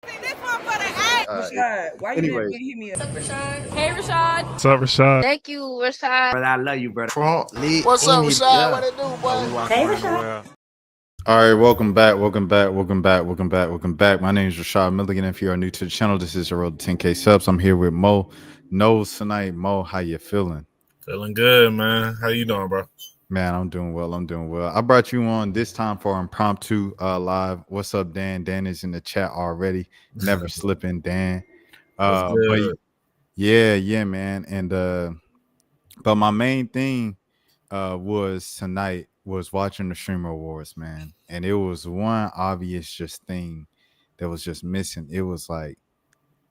Rashad, why you didn't hit me up? Hey, Rashad. What's up, Rashad? Thank you, Rashad. Brother, I love you, brother. What's up, Rashad? What it do, boy? Hey, Rashad. All right, welcome back. My name is Rashad Milligan. If you are new to the channel, this is your road to 10K subs. I'm here with Mo Knows tonight. Mo, how you feeling? Feeling good, man. How you doing, bro? Man, I'm doing well. I brought you on this time for impromptu live. What's up, Dan? Dan is in the chat already. Never slipping, Dan. But yeah, man. And but my main thing was tonight was watching the Streamer Awards, man. And it was one obvious just thing that was just missing. It was like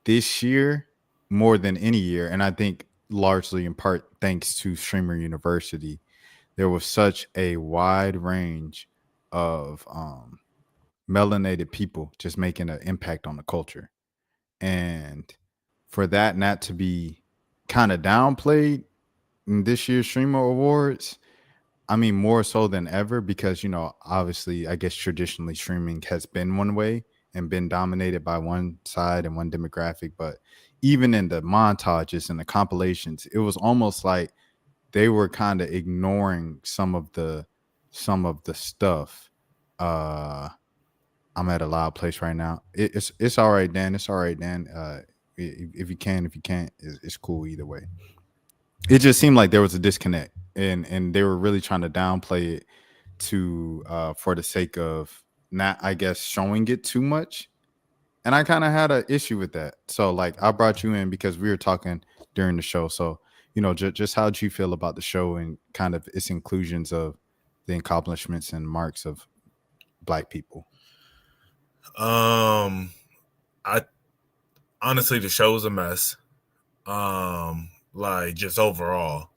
this year more than any year, and I think largely in part thanks to Streamer University, there was such a wide range of melanated people just making an impact on the culture. And for that not to be kind of downplayed in this year's Streamer Awards, I mean, more so than ever, because, you know, obviously, I guess traditionally streaming has been one way and been dominated by one side and one demographic. But even in the montages and the compilations, it was almost like they were kind of ignoring some of the stuff. I'm at a loud place right now. It's all right, Dan. It's all right, Dan. If you can't, it's cool either way. It just seemed like there was a disconnect, and they were really trying to downplay it to for the sake of not, I guess, showing it too much. And I kind of had an issue with that. So like I brought you in because we were talking during the show. So, you know, just how did you feel about the show and kind of its inclusions of the accomplishments and marks of Black people? I honestly, the show was a mess. Like just overall,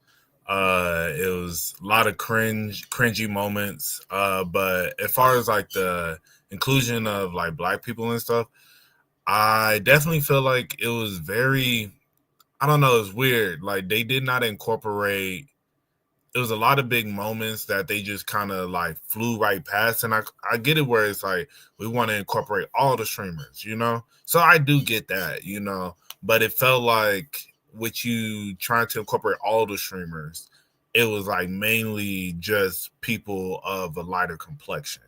it was a lot of cringy moments. But as far as like the inclusion of like Black people and stuff, I definitely feel like it was very, I don't know, it's weird. Like they did not incorporate. It was a lot of big moments that they just kind of like flew right past. And I get it where it's like, we want to incorporate all the streamers, you know? So I do get that, you know, but it felt like with you trying to incorporate all the streamers, it was like mainly just people of a lighter complexion.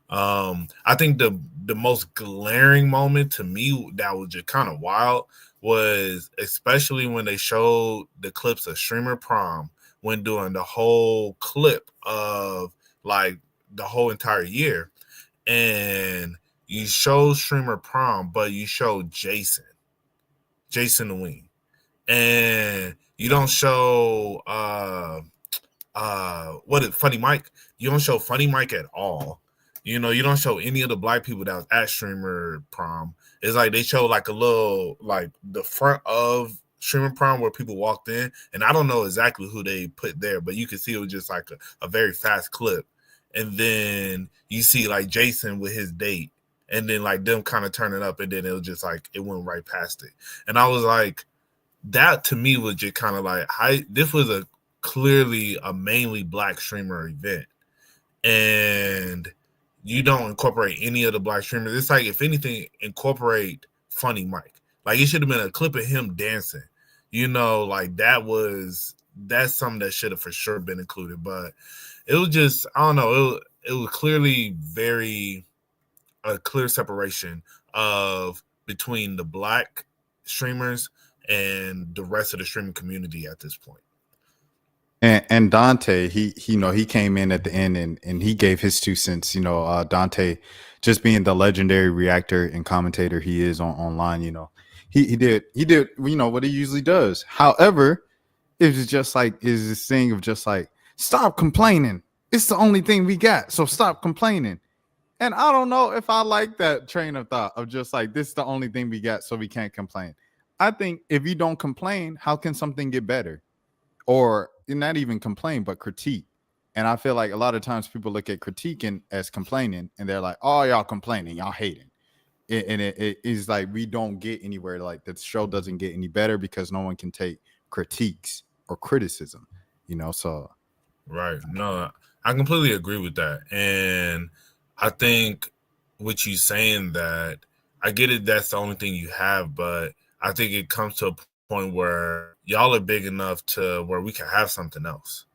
I think the most glaring moment to me that was just kind of wild was especially when they showed the clips of Streamer Prom when doing the whole clip of like the whole entire year. And you show Streamer Prom, but you show Jason the Wing. And you don't show Funny Mike. You don't show Funny Mike at all. You know, you don't show any of the Black people that was at Streamer Prom. It's like they show like a little, like the front of Streamer Prom where people walked in, and I don't know exactly who they put there, but you can see it was just like a very fast clip. And then you see like Jason with his date, and then like them kind of turning up, and then it was just like it went right past it. And I was like, that to me was just kind of like, this was a clearly a mainly Black streamer event, and you don't incorporate any of the Black streamers. It's like, if anything, incorporate Funny Mike. Like it should have been a clip of him dancing, you know, like that's something that should have for sure been included. But it was just, I don't know, it was clearly a clear separation of between the Black streamers and the rest of the streaming community at this point. And Dante, he you know, he came in at the end and he gave his 2 cents. You know, Dante, just being the legendary reactor and commentator he is online, you know, he did, you know, what he usually does. However, it was just like, is this thing of just like, stop complaining. It's the only thing we got, so stop complaining. And I don't know if I like that train of thought of just like, this is the only thing we got, so we can't complain. I think if you don't complain, how can something get better? Or not even complain, but critique. And I feel like a lot of times people look at critiquing as complaining, and they're like, oh, y'all complaining, y'all hating. And it is like, we don't get anywhere. Like the show doesn't get any better because no one can take critiques or criticism, you know? So. Right. No, I completely agree with that. And I think with you saying that, I get it. That's the only thing you have, but I think it comes to a point where y'all are big enough to where we can have something else.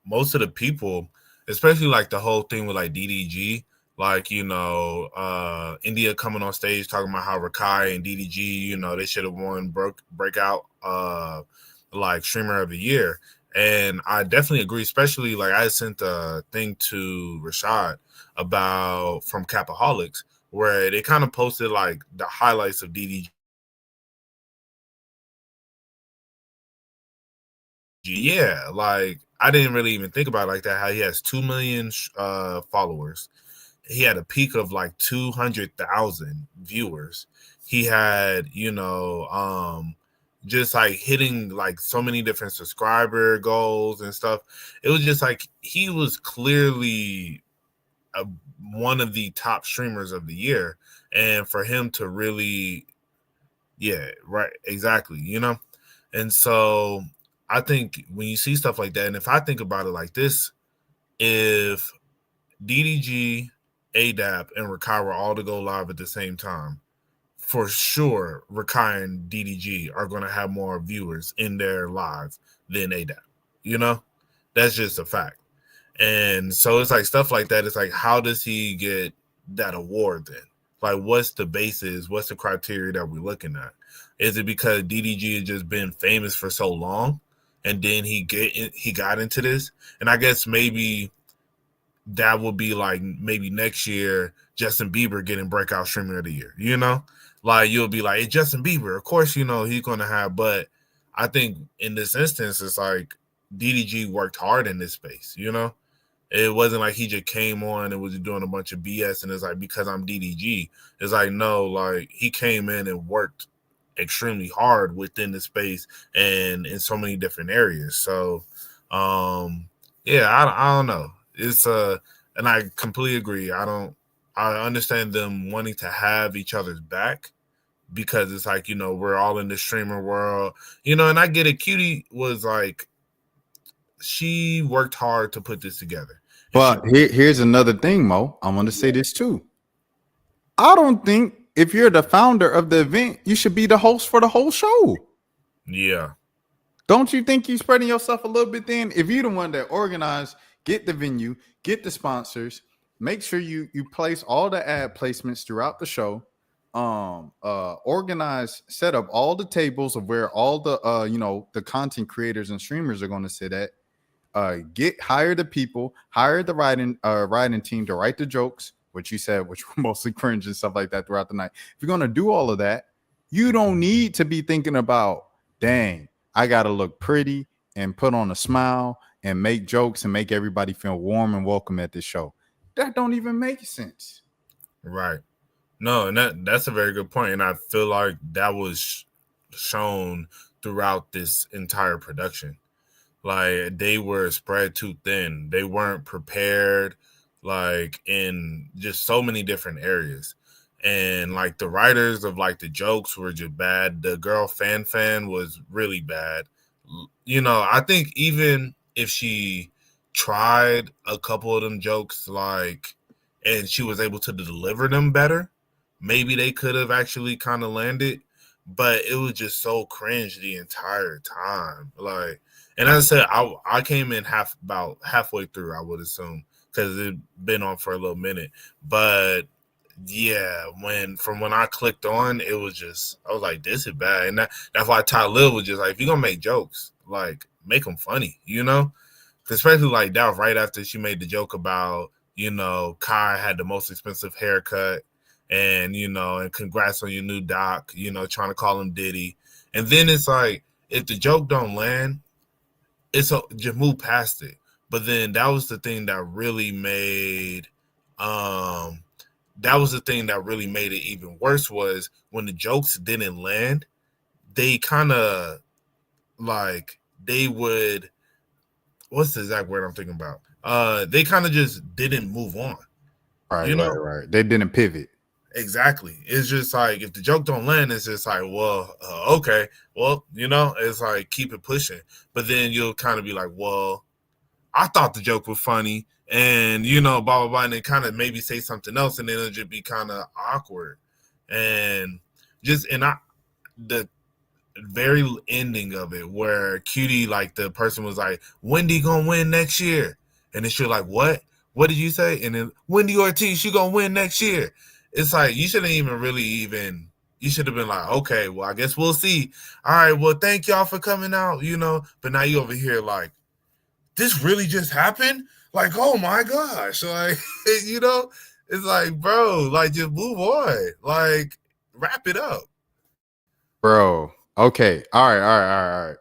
Most of the people, especially like the whole thing with like DDG, like, India coming on stage talking about how Rakai and DDG, they should have won breakout like streamer of the year. And I definitely agree, especially like I sent a thing to Rashad about from Capaholics where they kind of posted like the highlights of DDG. Yeah, like I didn't really even think about it like that, how he has 2 million followers. He had a peak of like 200,000 viewers. He had, just like hitting like so many different subscriber goals and stuff. It was just like he was clearly one of the top streamers of the year. And for him to really, yeah, right, exactly, And so I think when you see stuff like that, and if I think about it like this, if DDG, ADAP, and Rakai were all to go live at the same time, for sure Rakai and DDG are going to have more viewers in their live than ADAP. That's just a fact. And so it's like stuff like that. It's like, how does he get that award then? Like, what's the basis? What's the criteria that we're looking at? Is it because DDG has just been famous for so long, and then he got into this? And I guess maybe that would be like maybe next year Justin Bieber getting breakout streamer of the year. Like you'll be like, hey, Justin Bieber, of course, he's going to have. But I think in this instance, it's like DDG worked hard in this space. It wasn't like he just came on and was doing a bunch of BS and it's like, because I'm DDG. It's like, no, like he came in and worked extremely hard within the space and in so many different areas. So, yeah, I don't know. It's and I completely agree. I understand them wanting to have each other's back because it's like, we're all in the streamer world, and I get it. Cutie was like, she worked hard to put this together. But here's another thing, Mo. I want to say this too. I don't think if you're the founder of the event, you should be the host for the whole show. Yeah. Don't you think you're spreading yourself a little bit then? If you're the one that organized, get the venue, get the sponsors, make sure you place all the ad placements throughout the show, organize, set up all the tables of where all the the content creators and streamers are going to sit at. Hire the people, hire the writing team to write the jokes, which you said, which were mostly cringe and stuff like that throughout the night. If you're going to do all of that, you don't need to be thinking about, dang, I got to look pretty and put on a smile and make jokes and make everybody feel warm and welcome at this show. That don't even make sense. Right. No, and that's a very good point. And I feel like that was shown throughout this entire production. Like they were spread too thin. They weren't prepared, like in just so many different areas. And like the writers of like the jokes were just bad. The girl fan was really bad. I think even if she tried a couple of them jokes, like, and she was able to deliver them better, maybe they could have actually kind of landed. But it was just so cringe the entire time. Like, and as I said, I came in about halfway through, I would assume, because it'd been on for a little minute. But yeah, when I clicked on, it was just, I was like, this is bad. And that's why Ty Lil was just like, if you're gonna make jokes, like make them funny, especially like that right after she made the joke about, Kai had the most expensive haircut and and congrats on your new doc, trying to call him Diddy. And then it's like, if the joke don't land, it's just move past it. But then that was the thing that really made it even worse, was when the jokes didn't land, they kind of like, they would, what's the exact word I'm thinking about? They kind of just didn't move on. Right. They didn't pivot. Exactly. It's just like, if the joke don't land, it's just like, well, okay, well, it's like, keep it pushing. But then you'll kind of be like, well, I thought the joke was funny, and you know, blah blah blah, and then kind of maybe say something else, and then it'll just be kind of awkward, and the very ending of it where Cutie, like the person was like, Wendy gonna win next year, and then she was like, what did you say? And then Wendy Ortiz, she gonna win next year. It's like you shouldn't even you should have been like, okay, well, I guess we'll see. All right, well, thank y'all for coming out, you know. But now you over here like, this really just happened? Like, oh my gosh. Like, you know, it's like, bro, like just move on. Like, wrap it up. Bro. Okay. All right.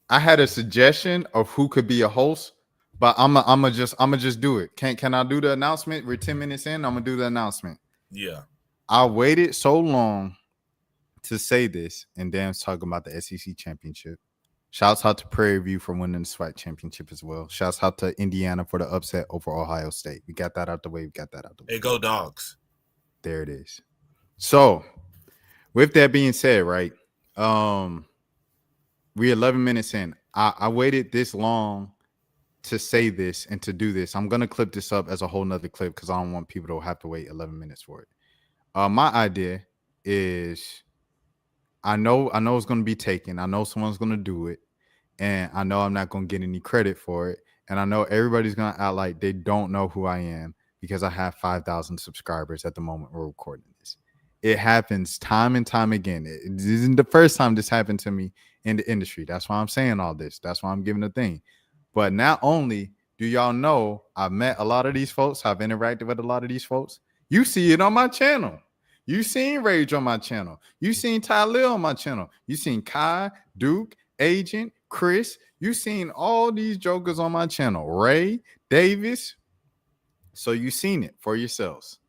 I had a suggestion of who could be a host, but I'm just do it. Can I do the announcement? We're 10 minutes in. I'm gonna do the announcement. Yeah. I waited so long to say this, and Dan's talking about the SEC championship. Shouts out to Prairie View for winning the SWAC championship as well. Shouts out to Indiana for the upset over Ohio State. We got that out the way. Hey, go Dogs. There it is. So, with that being said, right, we're 11 minutes in. I waited this long to say this and to do this. I'm gonna clip this up as a whole nother clip because I don't want people to have to wait 11 minutes for it. My idea is, I know it's gonna be taken. I know someone's gonna do it, and I know I'm not gonna get any credit for it. And I know everybody's gonna act like they don't know who I am because I have 5,000 subscribers at the moment we're recording this. It happens time and time again. This isn't the first time this happened to me in the industry. That's why I'm saying all this. That's why I'm giving the thing. But not only do y'all know I've met a lot of these folks, I've interacted with a lot of these folks. You see it on my channel. You seen Rage on my channel. You seen Tylil on my channel. You seen Kai, Duke, Agent, Chris. You seen all these jokers on my channel. Ray, Davis. So you seen it for yourselves.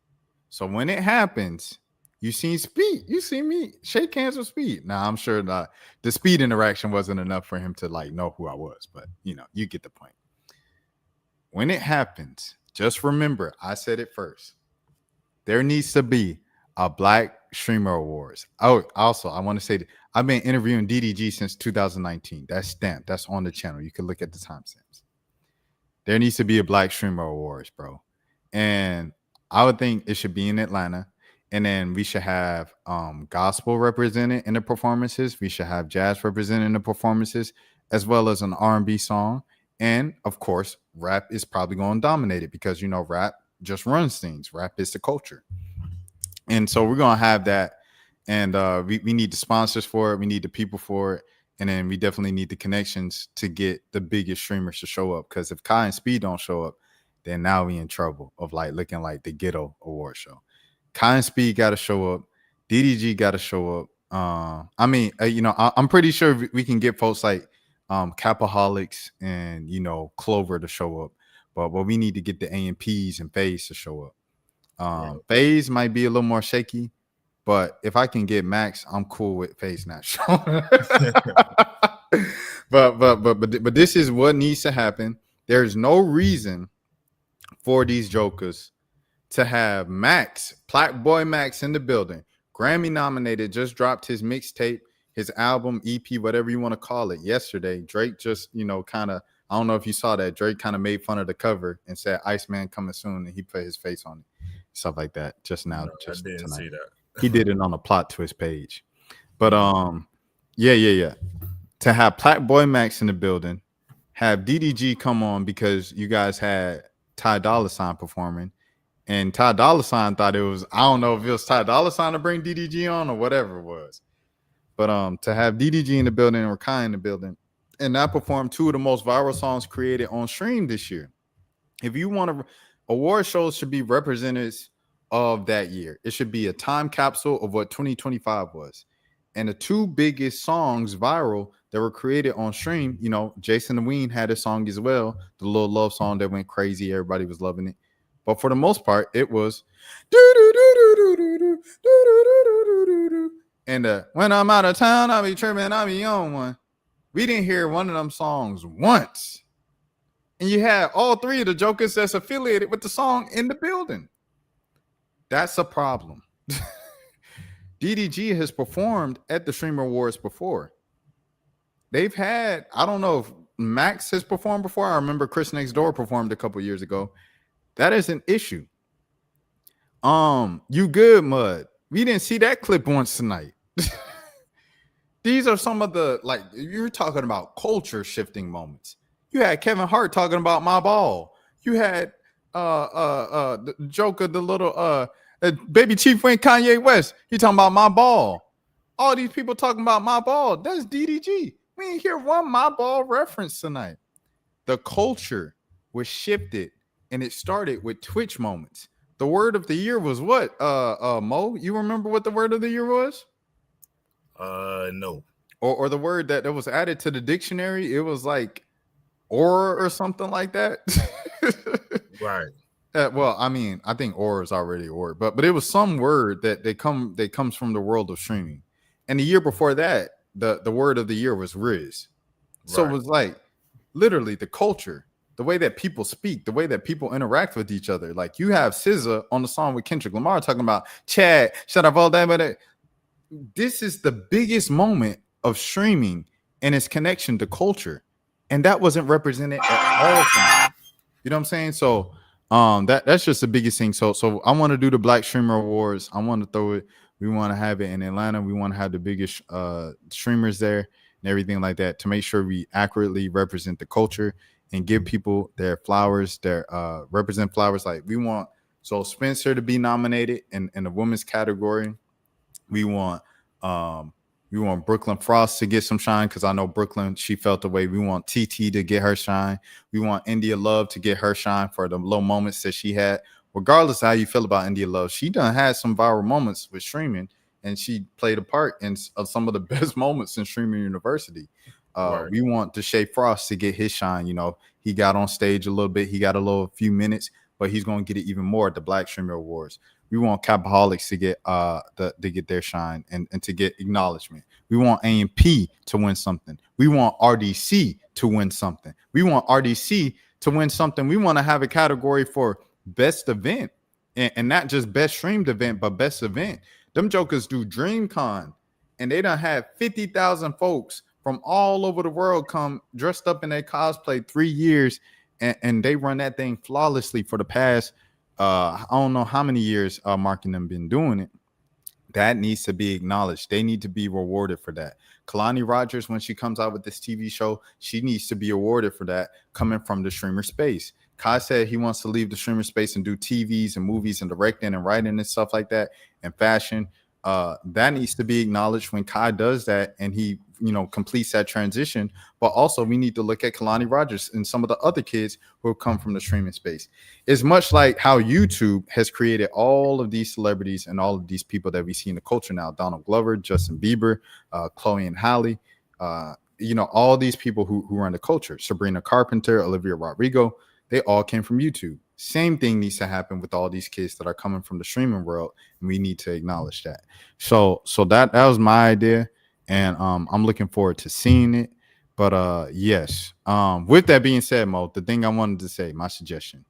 So when it happens, you seen Speed. You see me shake hands with Speed. Now, I'm sure the Speed interaction wasn't enough for him to like know who I was, but you know, you get the point. When it happens, just remember, I said it first. There needs to be a Black Streamer Awards. Oh, also, I want to say that I've been interviewing DDG since 2019. That's stamped. That's on the channel. You can look at the timestamps. There needs to be a Black Streamer Awards, bro. And I would think it should be in Atlanta. And then we should have gospel represented in the performances. We should have jazz represented in the performances, as well as an R&B song. And, of course, rap is probably going to dominate it because, you know, rap just runs things. Rap is the culture. And so we're going to have that. And we need the sponsors for it. We need the people for it. And then we definitely need the connections to get the biggest streamers to show up. Because if Kai and Speed don't show up, then now we in trouble of like looking like the ghetto award show. Kai and Speed got to show up. DDG got to show up. You know, I'm pretty sure we can get folks like Capaholics and, you know, Clover to show up. But we need to get the AMPs and FaZe to show up. FaZe might be a little more shaky, but if I can get Max, I'm cool with FaZe not showing. but this is what needs to happen. There's no reason for these jokers to have Max, Black Boy Max in the building, Grammy nominated, just dropped his mixtape, his album, EP, whatever you want to call it, yesterday. Drake just, you know, kind of, I don't know if you saw that. Drake kind of made fun of the cover and said Iceman coming soon, and he put his face on it. Stuff like that. Just now. No, just I didn't tonight. see that. He did it on a plot twist page. But yeah. To have Black Boy Max in the building, have DDG come on because you guys had Ty Dolla $ign performing. And Ty Dolla $ign thought it was, I don't know if it was Ty Dolla $ign to bring DDG on or whatever it was. But to have DDG in the building or Kai in the building and not perform two of the most viral songs created on stream this year. If you want to, award shows should be representatives of that year. It should be a time capsule of what 2025 was. And the two biggest songs viral that were created on stream, you know, Jason the Ween had a song as well, the little love song that went crazy. Everybody was loving it. But for the most part, it was and when I'm out of town, I'll be tripping, I'll be on one. We didn't hear one of them songs once. And you had all three of the jokers that's affiliated with the song in the building. That's a problem. DDG has performed at the Streamer Awards before. They've had, I don't know if Max has performed before. I remember Chris Next Door performed a couple years ago. That is an issue. You good, Mud? We didn't see that clip once tonight. These are some of the, like, you're talking about culture shifting moments. You had Kevin Hart talking about my ball. You had the Joker, the little Baby Chief went Kanye West. He talking about my ball. All these people talking about my ball. That's DDG. We ain't hear one my ball reference tonight. The culture was shifted, and it started with Twitch moments. The word of the year was what? Mo, you remember what the word of the year was? No. Or the word that was added to the dictionary, it was like or something like that. Right. Well, I mean, I think or is already or, but it was some word that comes from the world of streaming. And the year before that, the word of the year was Riz. So It was like literally the culture, the way that people speak, the way that people interact with each other. Like you have SZA on the song with Kendrick Lamar talking about Chad, shut up all that, but this is the biggest moment of streaming and its connection to culture, and that wasn't represented at all. You know what I'm saying? So that's just the biggest thing. So I want to do the Black Streamer Awards. I want to throw it. We want to have it in Atlanta. We want to have the biggest streamers there and everything like that to make sure we accurately represent the culture and give people their flowers, their represent flowers. Like we want Spencer to be nominated in the women's category. We want Brooklyn Frost to get some shine because I know Brooklyn, she felt the way. We want TT to get her shine. We want India Love to get her shine for the low moments that she had. Regardless of how you feel about India Love, she done had some viral moments with streaming, and she played a part in some of the best moments in streaming university. We want Deshae Frost to get his shine. You know, he got on stage a little bit. He got a few minutes, but he's going to get it even more at the Black Streamer Awards. We want Capaholics to get to get their shine and to get acknowledgement. We want AMP to win something. We want RDC to win something. We want RDC to win something. We want to have a category for best event and not just best streamed event, but best event. Them jokers do DreamCon, and they done had 50,000 folks from all over the world come dressed up in their cosplay 3 years, and they run that thing flawlessly for the past I don't know how many years Mark and them been doing it. That needs to be acknowledged. They need to be rewarded for that. Kalani Rogers, when she comes out with this TV show, she needs to be awarded for that coming from the streamer space. Kai said he wants to leave the streamer space and do TVs and movies and directing and writing and stuff like that and fashion. That needs to be acknowledged when Kai does that and he, completes that transition. But also we need to look at Kalani Rogers and some of the other kids who have come from the streaming space. It's much like how YouTube has created all of these celebrities and all of these people that we see in the culture now. Donald Glover, Justin Bieber, Chloe and Halle, all these people who run the culture. Sabrina Carpenter, Olivia Rodrigo, they all came from YouTube. Same thing needs to happen with all these kids that are coming from the streaming world, and we need to acknowledge that. So that was my idea, and I'm looking forward to seeing it. But yes, with that being said, Mo, the thing I wanted to say, my suggestion,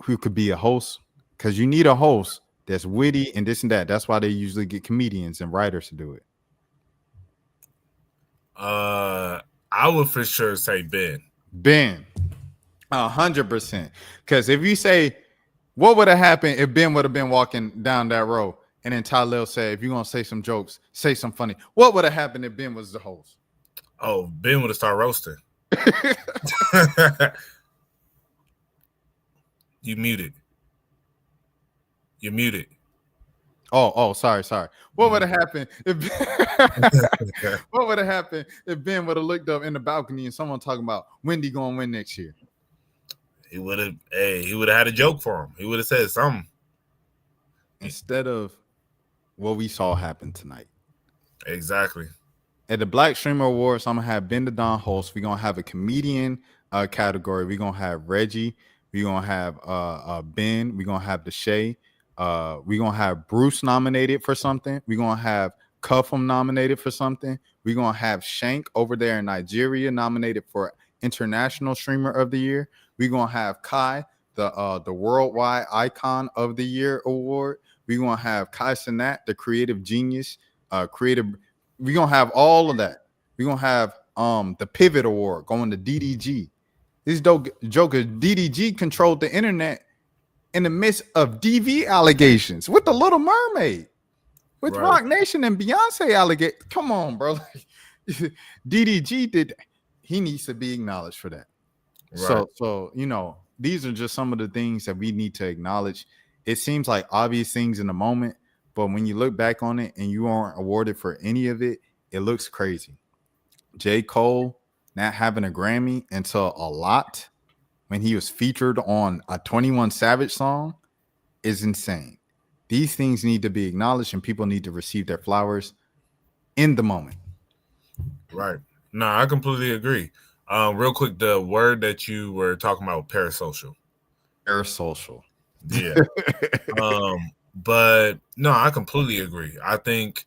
who could be a host, because you need a host that's witty and this and that. That's why they usually get comedians and writers to do it. I would for sure say Ben. 100%. Because if you say, what would have happened if Ben would have been walking down that road and then Talil said, if you're going to say some jokes, say some funny. What would have happened if Ben was the host? Oh, Ben would have started roasting. You're muted. Oh, sorry. What would have happened if Ben would have looked up in the balcony and someone talking about Wendy going to win next year? He would have had a joke for him. He would have said something. Instead of what we saw happen tonight. Exactly. At the Black Streamer Awards, I'm going to have Ben the Don host. We're going to have a comedian category. We're going to have Reggie. We're going to have Ben. We're going to have Deshae. We're going to have Bruce nominated for something. We're going to have Cuffham nominated for something. We're going to have Shank over there in Nigeria nominated for International Streamer of the Year. We're going to have Kai, the Worldwide Icon of the Year award. We're going to have Kai Cenat, the Creative Genius, We're going to have all of that. We're going to have the Pivot Award going to DDG. This Joker DDG controlled the internet in the midst of DV allegations with the Little Mermaid, with Rock Nation and Beyonce allegate. Come on, bro. DDG did. He needs to be acknowledged for that. Right. So these are just some of the things that we need to acknowledge. It seems like obvious things in the moment, but when you look back on it and you aren't awarded for any of it, it looks crazy. J. Cole not having a Grammy until a lot when he was featured on a 21 Savage song is insane. These things need to be acknowledged and people need to receive their flowers in the moment. Right. No, I completely agree. Real quick, the word that you were talking about, parasocial. Parasocial. Yeah. But no, I completely agree. I think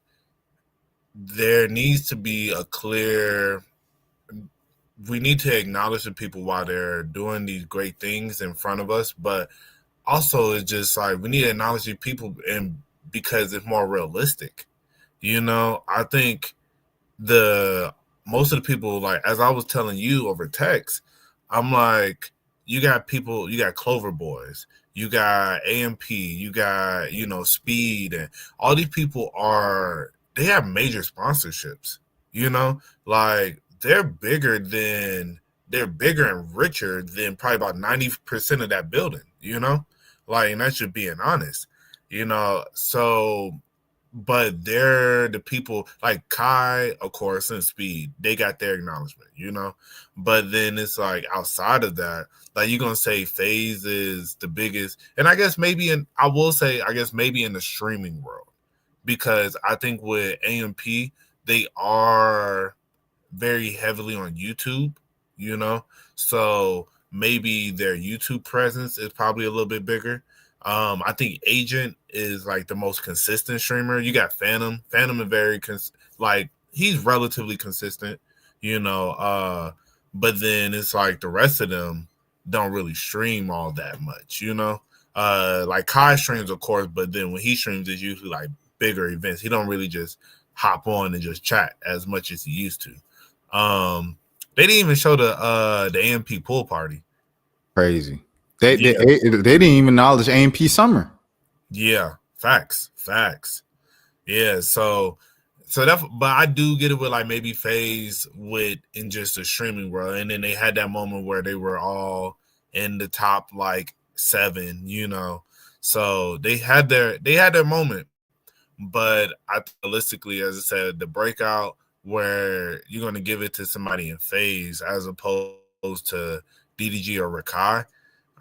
there needs to be a clear, we need to acknowledge the people while they're doing these great things in front of us, but also it's just like we need to acknowledge the people and because it's more realistic. I think most of the people, like as I was telling you over text, I'm like, you got people, you got Clover Boys, you got AMP, you got, Speed, and all these people they have major sponsorships, like they're bigger and richer than probably about 90% of that building, like, and that's just being honest, so, but they're the people like Kai, of course, and Speed, they got their acknowledgement, but then it's like outside of that, like you're going to say FaZe is the biggest, and I guess maybe in the streaming world, because I think with AMP, they are very heavily on YouTube, so maybe their YouTube presence is probably a little bit bigger. I think Agent is like the most consistent streamer. You got Phantom. Phantom is very he's relatively consistent, but then it's like the rest of them don't really stream all that much, like Kai streams, of course, but then when he streams, it's usually like bigger events. He don't really just hop on and just chat as much as he used to. They didn't even show the AMP pool party. Crazy. They didn't even acknowledge AMP Summer. Yeah, facts. Yeah, so that, but I do get it with like maybe FaZe in just the streaming world, and then they had that moment where they were all in the top like 7, so they had their moment. But I realistically, as I said, the breakout where you're going to give it to somebody in FaZe as opposed to DDG or Rakai,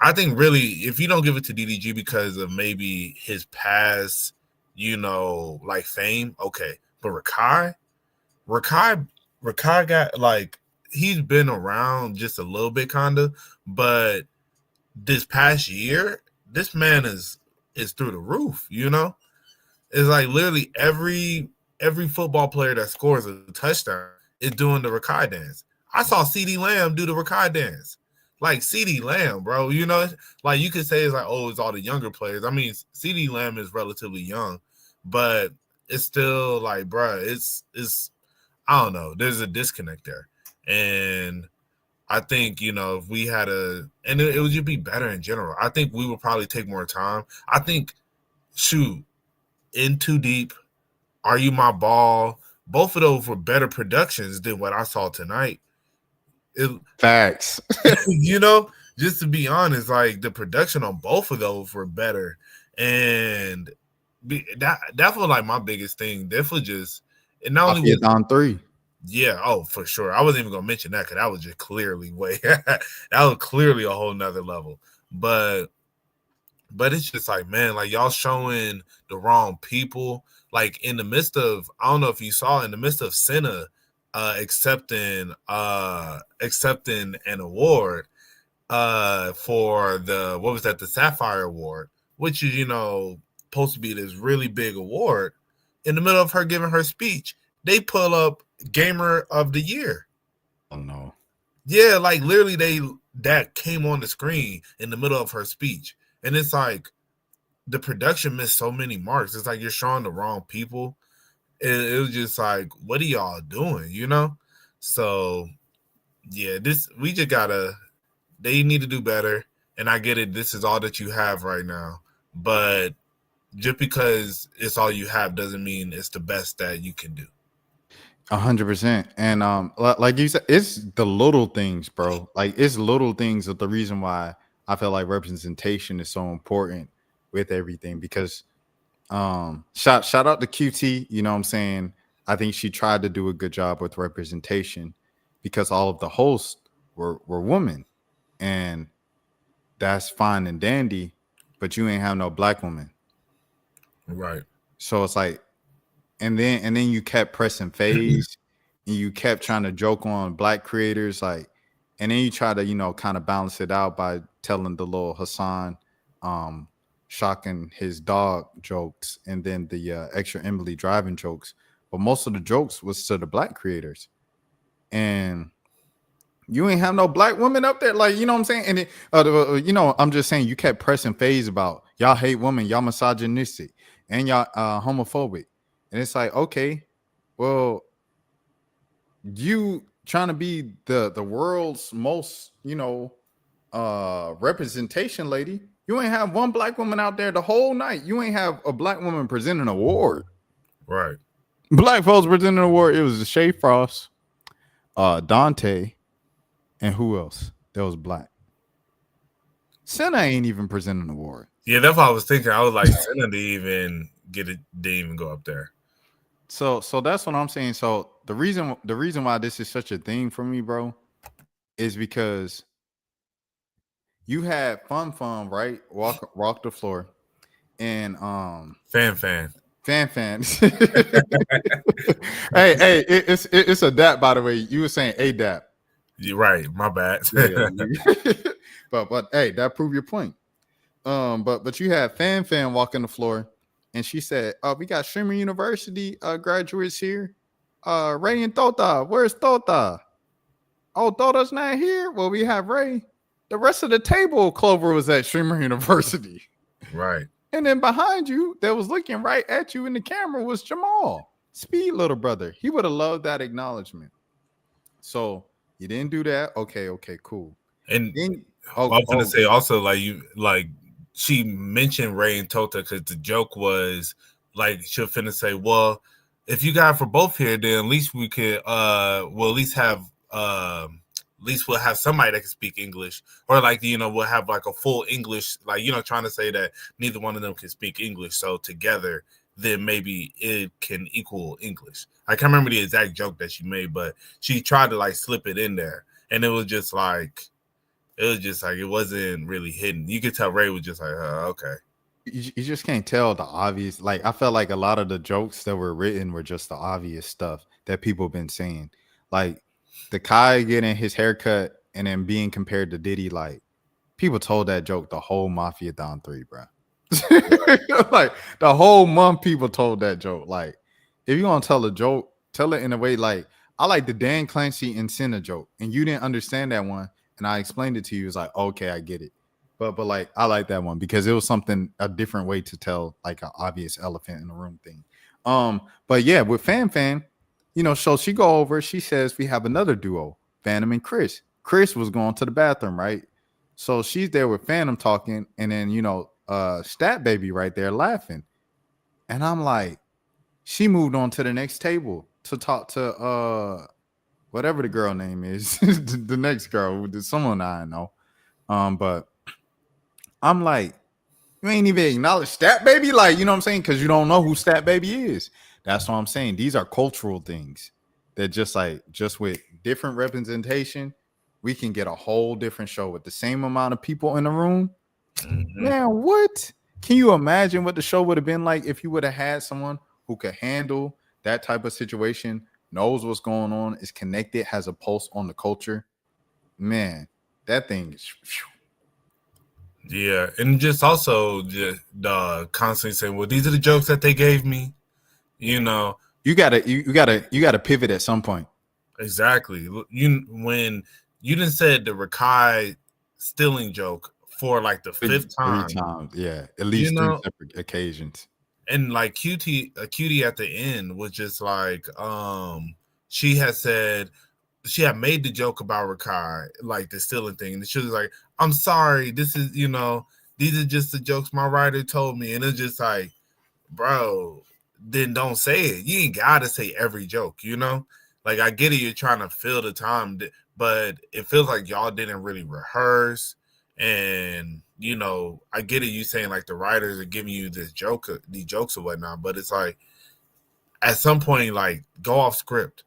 I think really if you don't give it to DDG because of maybe his past, like fame, okay. But Rakai got like, he's been around just a little bit kind of, but this past year, this man is through the roof, It's like literally every football player that scores a touchdown is doing the Rakai dance. I saw CeeDee Lamb do the Rakai dance. Like CeeDee Lamb, bro, like you could say it's like, oh, it's all the younger players. I mean, CeeDee Lamb is relatively young, but it's still like, bro, it's I don't know. There's a disconnect there. And I think, if we had and it would just be better in general. I think we would probably take more time. I think, In Too Deep, Are You My Ball, both of those were better productions than what I saw tonight. Facts. Just to be honest, like the production on both of those were better. And that was like my biggest thing. That was just, and not only was on 3. Yeah, oh, for sure. I wasn't even gonna mention that because that was just clearly that was clearly a whole nother level. But it's just like, man, like y'all showing the wrong people. Like in the midst of, I don't know if you saw, in the midst of Senna accepting an award for the Sapphire Award, which is, supposed to be this really big award. In the middle of her giving her speech, they pull up Gamer of the Year. Oh no. Yeah, like literally that came on the screen in the middle of her speech. And it's like the production missed so many marks. It's like you're showing the wrong people. It was just like, what are y'all doing, So yeah, we just gotta they need to do better. And I get it. This is all that you have right now. But just because it's all you have doesn't mean it's the best that you can do. 100%. And like you said, it's the little things, bro. Like it's little things of the reason why I feel like representation is so important with everything. Because shout out to QT, you know what I'm saying? I think she tried to do a good job with representation because all of the hosts were women, and that's fine and dandy, but you ain't have no black woman. Right. So it's like, and then you kept pressing phase and you kept trying to joke on black creators, like, and then you try to, you know, kind of balance it out by telling the little Hassan shocking his dog jokes and then the extra Emily driving jokes. But most of the jokes was to the black creators. And you ain't have no black women up there, like, you know what I'm saying? And it, you know, I'm just saying you kept pressing phase about y'all hate women, y'all misogynistic, and y'all homophobic. And it's like, okay, well, you trying to be the world's most, you know, representation lady. You ain't have one black woman out there the whole night. You ain't have a black woman presenting an award. Right. Black folks presenting an award. It was Shay Frost, Dante, and who else? That was black. Senna ain't even presenting an award. Yeah, that's what I was thinking. I was like, Senna didn't even didn't even go up there. So that's what I'm saying. So the reason why this is such a thing for me, bro, is because you had fun, right? Walk the floor, and fan. hey, it's a dap, by the way. You were saying a dap. You're right. My bad. Yeah. but hey, that proved your point. But you had fan walking the floor, and she said, we got Streamer University graduates here. Ray and Tota. Where's Tota? Oh, Tota's not here. Well, we have Ray. The rest of the table, Clover, was at Streamer University. Right. And then behind you, that was looking right at you in the camera, was Jamal, Speed little brother. He would have loved that acknowledgement. So you didn't do that. Okay, cool. And then, I was gonna say also, like she mentioned Ray and Tota because the joke was like she'll finna say, well, if you got for both here, then at least we could we'll at least have at least we'll have somebody that can speak English, or like, you know, we'll have like a full English, like, you know, trying to say that neither one of them can speak English, so together then maybe it can equal English. I can't remember the exact joke that she made, but she tried to like slip it in there, and it was just like it wasn't really hidden. You could tell Ray was just like, okay. You just can't tell the obvious. Like, I felt like a lot of the jokes that were written were just the obvious stuff that people have been saying. Like the Kai getting his haircut and then being compared to Diddy. Like, people told that joke the whole Mafia Down 3, bro. Like the whole month people told that joke. Like, if you're gonna tell a joke, tell it in a way like, I like the Dan Clancy and Senna joke, and you didn't understand that one, and I explained it to you. It's like, okay, I get it. But like, I like that one because it was a different way to tell like an obvious elephant in the room thing. But yeah, with Fan, you know, so she go over, she says we have another duo, Phantom and Chris. Chris was going to the bathroom, right? So she's there with Phantom talking, and then, you know, Stat Baby right there laughing. And I'm like, she moved on to the next table to talk to whatever the girl name is, the next girl, someone I know. But I'm like, you ain't even acknowledge Stat Baby, like, you know what I'm saying? Because you don't know who Stat Baby is. That's what I'm saying. These are cultural things that just with different representation, we can get a whole different show with the same amount of people in the room. Mm-hmm. Man, what? Can you imagine what the show would have been like if you would have had someone who could handle that type of situation, knows what's going on, is connected, has a pulse on the culture? Man, that thing is... Yeah, and just also just constantly saying, well, these are the jokes that they gave me. You know, you gotta pivot at some point. Exactly. When you done said the Rakai stealing joke for like the fifth time. 3 times, yeah, at least 3 separate occasions. And like Cutie at the end was just like, she had said, she had made the joke about Rakai, like the stealing thing, and she was like, "I'm sorry, this is these are just the jokes my writer told me," and it's just like, bro, then don't say it. You ain't gotta say every joke, Like I get it, you're trying to fill the time, but it feels like y'all didn't really rehearse, and I get it. You saying like the writers are giving you these jokes or whatnot, but it's like at some point, like go off script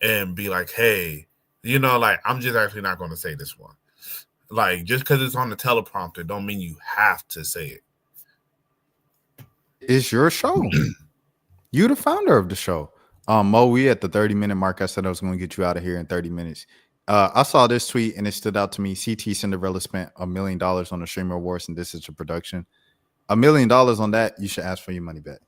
and be like, hey, like I'm just actually not going to say this one. Like just because it's on the teleprompter don't mean you have to say it. It's your show. You the founder of the show. Mo, we at the 30-minute mark. I said I was going to get you out of here in 30 minutes. I saw this tweet and it stood out to me. CT Cinderella spent $1 million on the Streamer Awards and this is a production. $1 million on that, you should ask for your money back.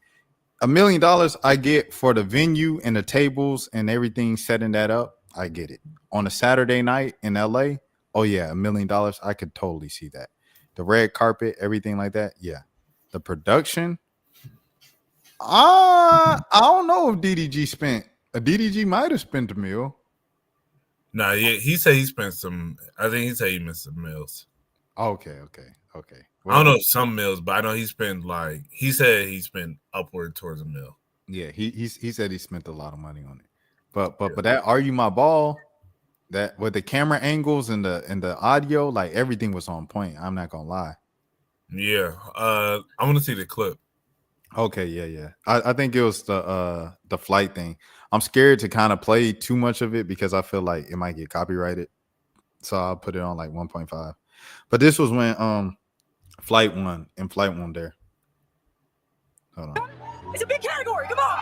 $1 million I get for the venue and the tables and everything, setting that up. I get it. On a Saturday night in LA, oh yeah, $1 million. I could totally see that. The red carpet, everything like that. Yeah. The production. I don't know if DDG spent. DDG might have spent $1 million. Nah, yeah, he said he spent some. I think he said he missed some meals. Okay. Well, I don't know if some meals, but I know he spent he said he spent upward towards $1 million. Yeah, he said he spent a lot of money on it. But that Are You My Ball, that with the camera angles and the audio, like everything was on point. I'm not gonna lie. Yeah. I want to see the clip. Okay, yeah. I think it was the flight thing. I'm scared to kind of play too much of it because I feel like it might get copyrighted. So I'll put it on like 1.5. But this was when Flight 1 there. Hold on. It's a big category. Come on.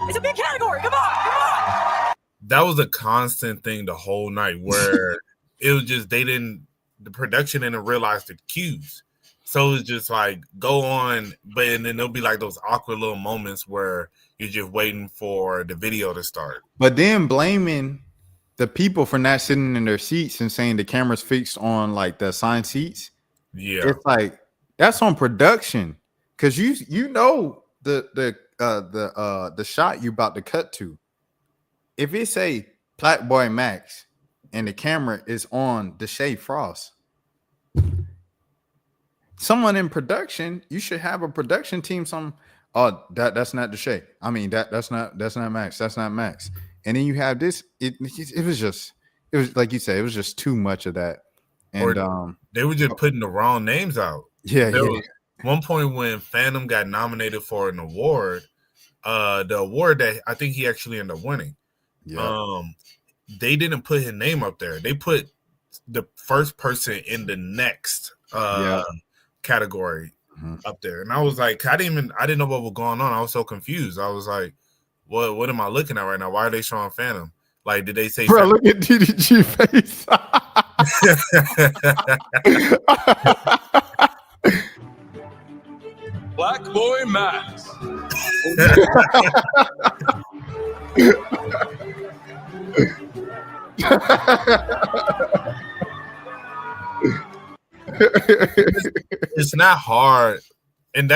It's a big category. Come on. That was a constant thing the whole night where it was just the production didn't realize the cues. So it's just like go on, and then there'll be like those awkward little moments where you're just waiting for the video to start. But then blaming the people for not sitting in their seats and saying the camera's fixed on like the assigned seats. Yeah, it's like that's on production because you know the shot you about to cut to. If it's a Plat-Boy Max and the camera is on Deshae Frost, someone in production, you should have a production team. That's not Deshae. I mean that's not Max. That's not Max. And then you have this. It was like you said. It was just too much of that. And they were just putting the wrong names out. Yeah. Was one point when Phantom got nominated for an award, the award that I think he actually ended up winning. Yeah. They didn't put his name up there. They put the first person in the next category up there. And I was like, I didn't know what was going on. I was so confused. I was like, what am I looking at right now? Why are they showing Phantom? Like, did they say bro, look at DDG face. Black Boy Max. It's not hard. And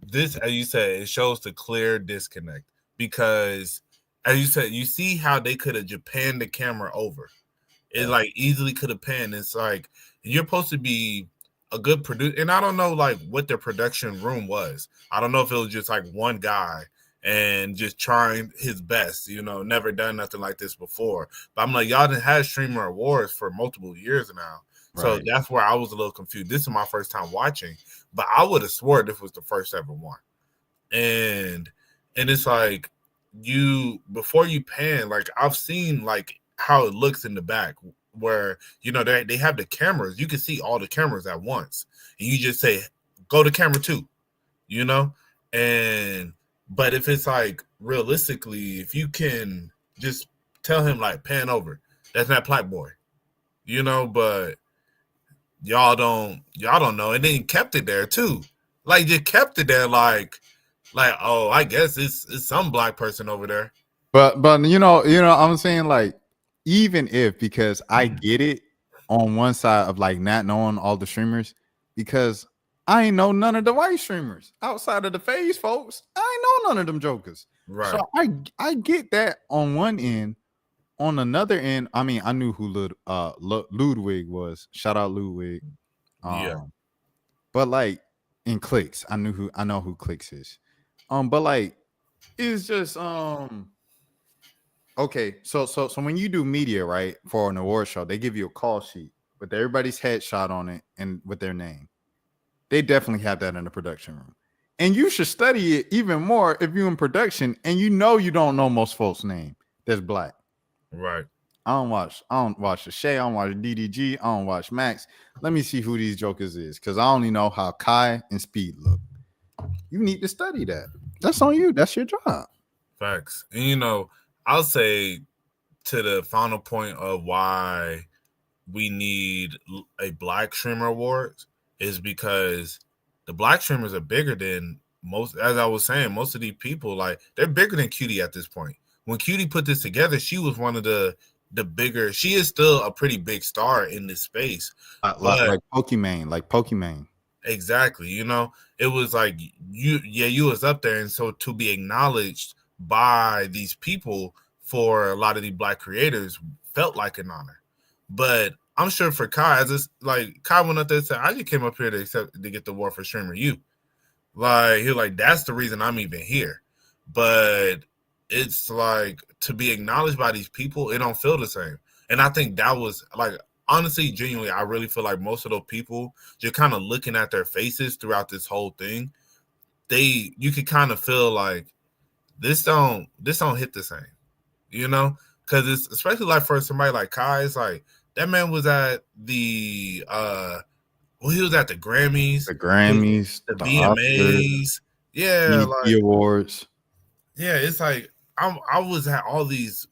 this, as you said, it shows the clear disconnect because, as you said, you see how they could have Japanned the camera over. It like easily could have panned. It's like you're supposed to be a good producer, and I don't know like what their production room was. I don't know if it was just like one guy and just trying his best, never done nothing like this before. But I'm like, y'all done had Streamer Awards for multiple years now. Right. So that's where I was a little confused. This is my first time watching, but I would have swore this was the first ever one. And it's like before you pan, like I've seen like how it looks in the back where, they have the cameras. You can see all the cameras at once. And you just say, go to camera 2, but if it's like realistically, if you can just tell him like pan over, that's not Plat-Boy, but y'all don't know. And then kept it there too. Like just kept it there like, oh, I guess it's some black person over there. But I'm saying like, even if, because I get it on one side of like not knowing all the streamers, because I ain't know none of the white streamers outside of the FaZe folks. I ain't know none of them jokers. Right. So I get that on one end. On another end, I mean, I knew who Ludwig was. Shout out Ludwig. Yeah. But like in Clicks, I know who Clicks is. But like it's just okay. So when you do media, right, for an award show, they give you a call sheet with everybody's headshot on it and with their name. They definitely have that in the production room. And you should study it even more if you're in production and you don't know most folks' name that's black. Right. I don't watch the Shay. I don't watch DDG. I don't watch Max. Let me see who these jokers is, because I only know how Kai and Speed look. You need to study that. That's on you. That's your job. Facts. And I'll say to the final point of why we need a Black Streamer Awards is because the Black streamers are bigger than most. As I was saying, most of these people, like, they're bigger than Cutie at this point. When Cutie put this together, she was one of the bigger. She is still a pretty big star in this space, like Pokimane. Exactly. It was like you was up there, and so to be acknowledged by these people for a lot of these Black creators felt like an honor. But I'm sure for Kai, Kai went up there and said, "I just came up here to get the award for Streamer U." Like, he was like, "That's the reason I'm even here." But it's like, to be acknowledged by these people, it don't feel the same. And I think that was like, honestly, genuinely, I really feel like most of those people, you're kind of looking at their faces throughout this whole thing. You could kind of feel like this don't hit the same, because it's especially like for somebody like Kai, it's like that man was at the he was at the Grammys, the VMAs, the awards. Yeah, it's like I was at all these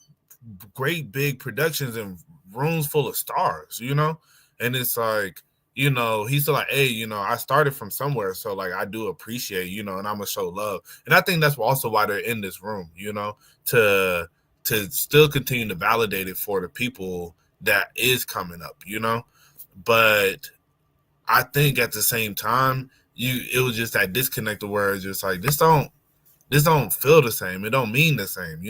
great big productions and rooms full of stars, and it's like, he's still like, hey, I started from somewhere, so like I do appreciate, and I'm gonna show love. And I think that's also why they're in this room, to still continue to validate it for the people that is coming up, But I think at the same time, it was just that disconnect where it's just like, this don't feel the same. It don't mean the same,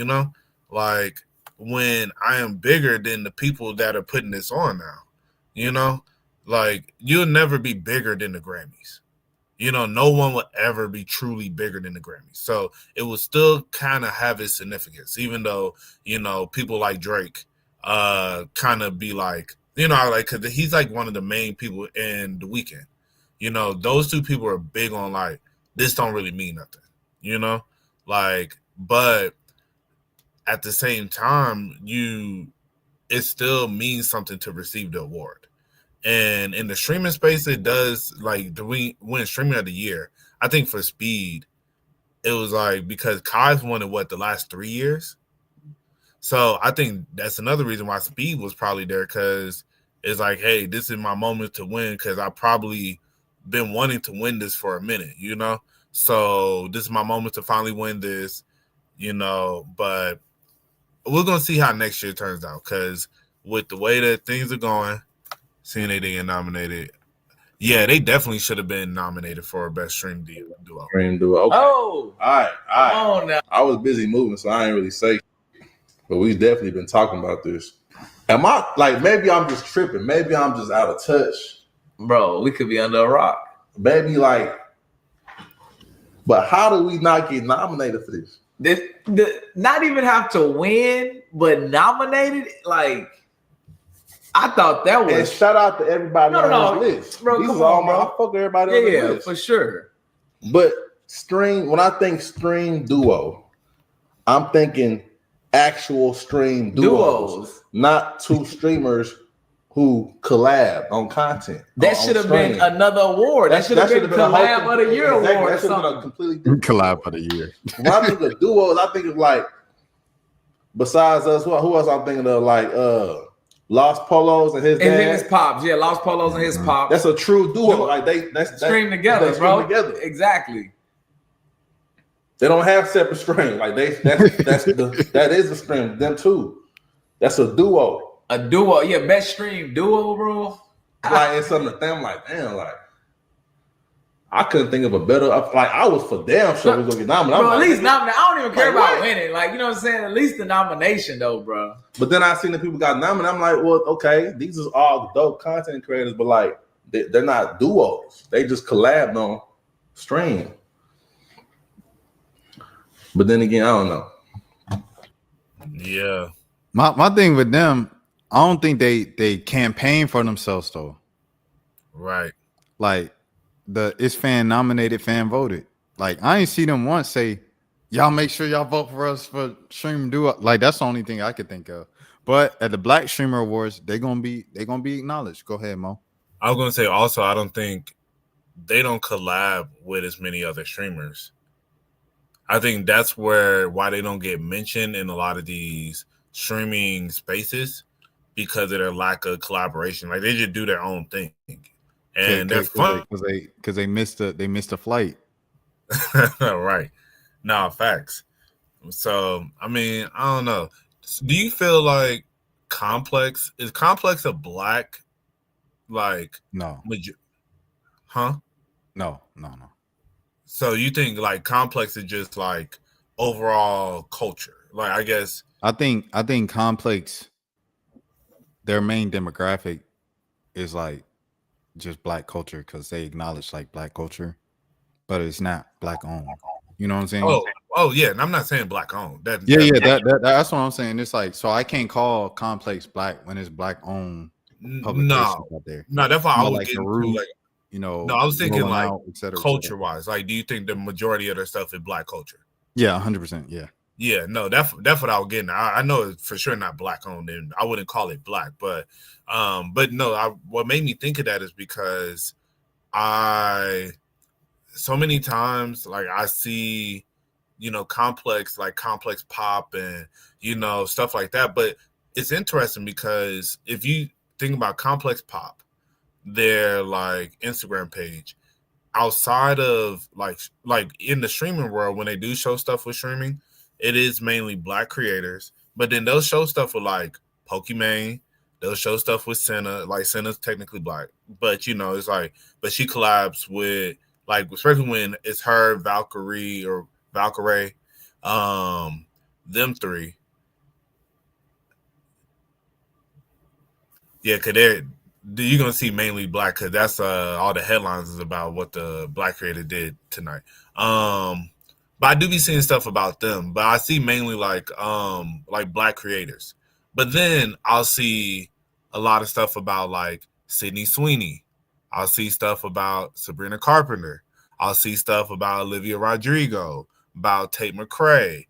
Like, when I am bigger than the people that are putting this on now, Like, you'll never be bigger than the Grammys. No one will ever be truly bigger than the Grammys. So it will still kind of have its significance, even though, people like Drake kind of be like, because he's like one of the main people in The Weeknd. Those two people are big on like, this don't really mean nothing, like, but at the same time, it still means something to receive the award. And in the streaming space, it does, like, win streaming of the year. I think for Speed, it was like, because Kai's won it, the last 3 years? So I think that's another reason why Speed was probably there, because it's like, hey, this is my moment to win, because I probably been wanting to win this for a minute, So this is my moment to finally win this, but we're going to see how next year turns out, because with the way that things are going, seeing they didn't get nominated, yeah, they definitely should have been nominated for Best Stream Duo. Stream Duo. Okay. Oh, all right. Come on now. I was busy moving, so I ain't really say, but we've definitely been talking about this. Am I, like, maybe I'm just tripping. Maybe I'm just out of touch. Bro, we could be under a rock. Maybe, like, but how do we not get nominated for this? Not even have to win, but nominated, like, I thought that was. And shout out to everybody on this list. Bro, These come are all on, bro. I fuck everybody on this list. Yeah, for sure. But when I think stream duo, I'm thinking actual stream duos. Not two streamers who collab on content. That should have been another award. That should have been collab of the year award. That should have been a completely different collab of the year. When I think of duos, I think of, like, besides us, who else I'm thinking of, like Lost Polos and his dad. And his pops. Yeah, Lost Polos and his pops. That's a true duo. Like, that's stream together, they bro. Stream together. Exactly. They don't have separate streams. Like, that is a stream. Them two. That's a duo. A duo. Yeah, Best Stream Duo, bro. Like, it's something that I'm like, damn, like, I couldn't think of a better. Like I was for damn sure we was gonna get nominated. Bro, at least nominated. I don't even care about winning. Like you know what I'm saying. At least the nomination though, bro. But then I seen the people got nominated. I'm like, well, okay, these are all dope content creators, but like they're not duos. They just collabed on stream. But then again, I don't know. Yeah. My thing with them, I don't think they campaign for themselves though. Right. Like it's fan nominated, fan voted. Like I ain't see them once say, y'all make sure y'all vote for us for Stream Duo. Like that's the only thing I could think of. But at the Black Streamer Awards, they're gonna be acknowledged. Go ahead, Mo. I was gonna say also, I don't think they don't collab with as many other streamers. I think that's why they don't get mentioned in a lot of these streaming spaces because of their lack of collaboration. Like they just do their own thing, and they're fun because they missed a flight. Right. No, facts. So I mean, I don't know. Do you feel like Complex is a black like no huh? No. So you think like Complex is just like overall culture? Like I guess I think Complex, their main demographic is like just black culture because they acknowledge like black culture, but it's not black owned. You know what I'm saying? Oh yeah, and I'm not saying black owned. That's what I'm saying. It's like so I can't call Complex black when it's black owned publications out there. No, that's why I was like getting to like no, I was thinking like culture wise. Like, do you think the majority of their stuff is black culture? Yeah, 100%. Yeah. Yeah, no, that's what I was getting. I know it's for sure not black owned, and I wouldn't call it black, but no, what made me think of that is because so many times like I see, Complex Pop and stuff like that, but it's interesting because if you think about Complex Pop, their like Instagram page, outside of like in the streaming world, when they do show stuff with streaming, it is mainly black creators, but then they'll show stuff with like Pokimane, they'll show stuff with Senna, like Senna's technically black, but it's like, but she collabs with like, especially when it's her, Valkyrie, them three. Yeah, cause you're gonna see mainly black because that's all the headlines is about what the black creator did tonight. But I do be seeing stuff about them, but I see mainly like black creators. But then I'll see a lot of stuff about like Sydney Sweeney. I'll see stuff about Sabrina Carpenter. I'll see stuff about Olivia Rodrigo, about Tate McRae,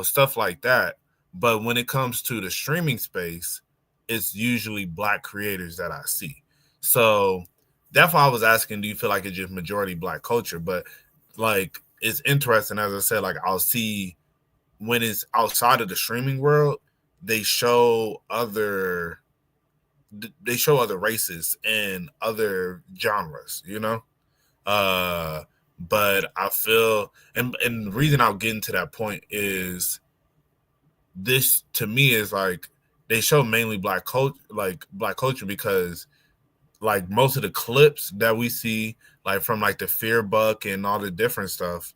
stuff like that. But when it comes to the streaming space, it's usually black creators that I see. So that's why I was asking, do you feel like it's just majority black culture? But like, it's interesting, as I said, like I'll see when it's outside of the streaming world, they show other races and other genres, but I feel, and the reason I'll get into that point is this to me is like they show mainly black culture because like most of the clips that we see, like from like the Fear Buck and all the different stuff,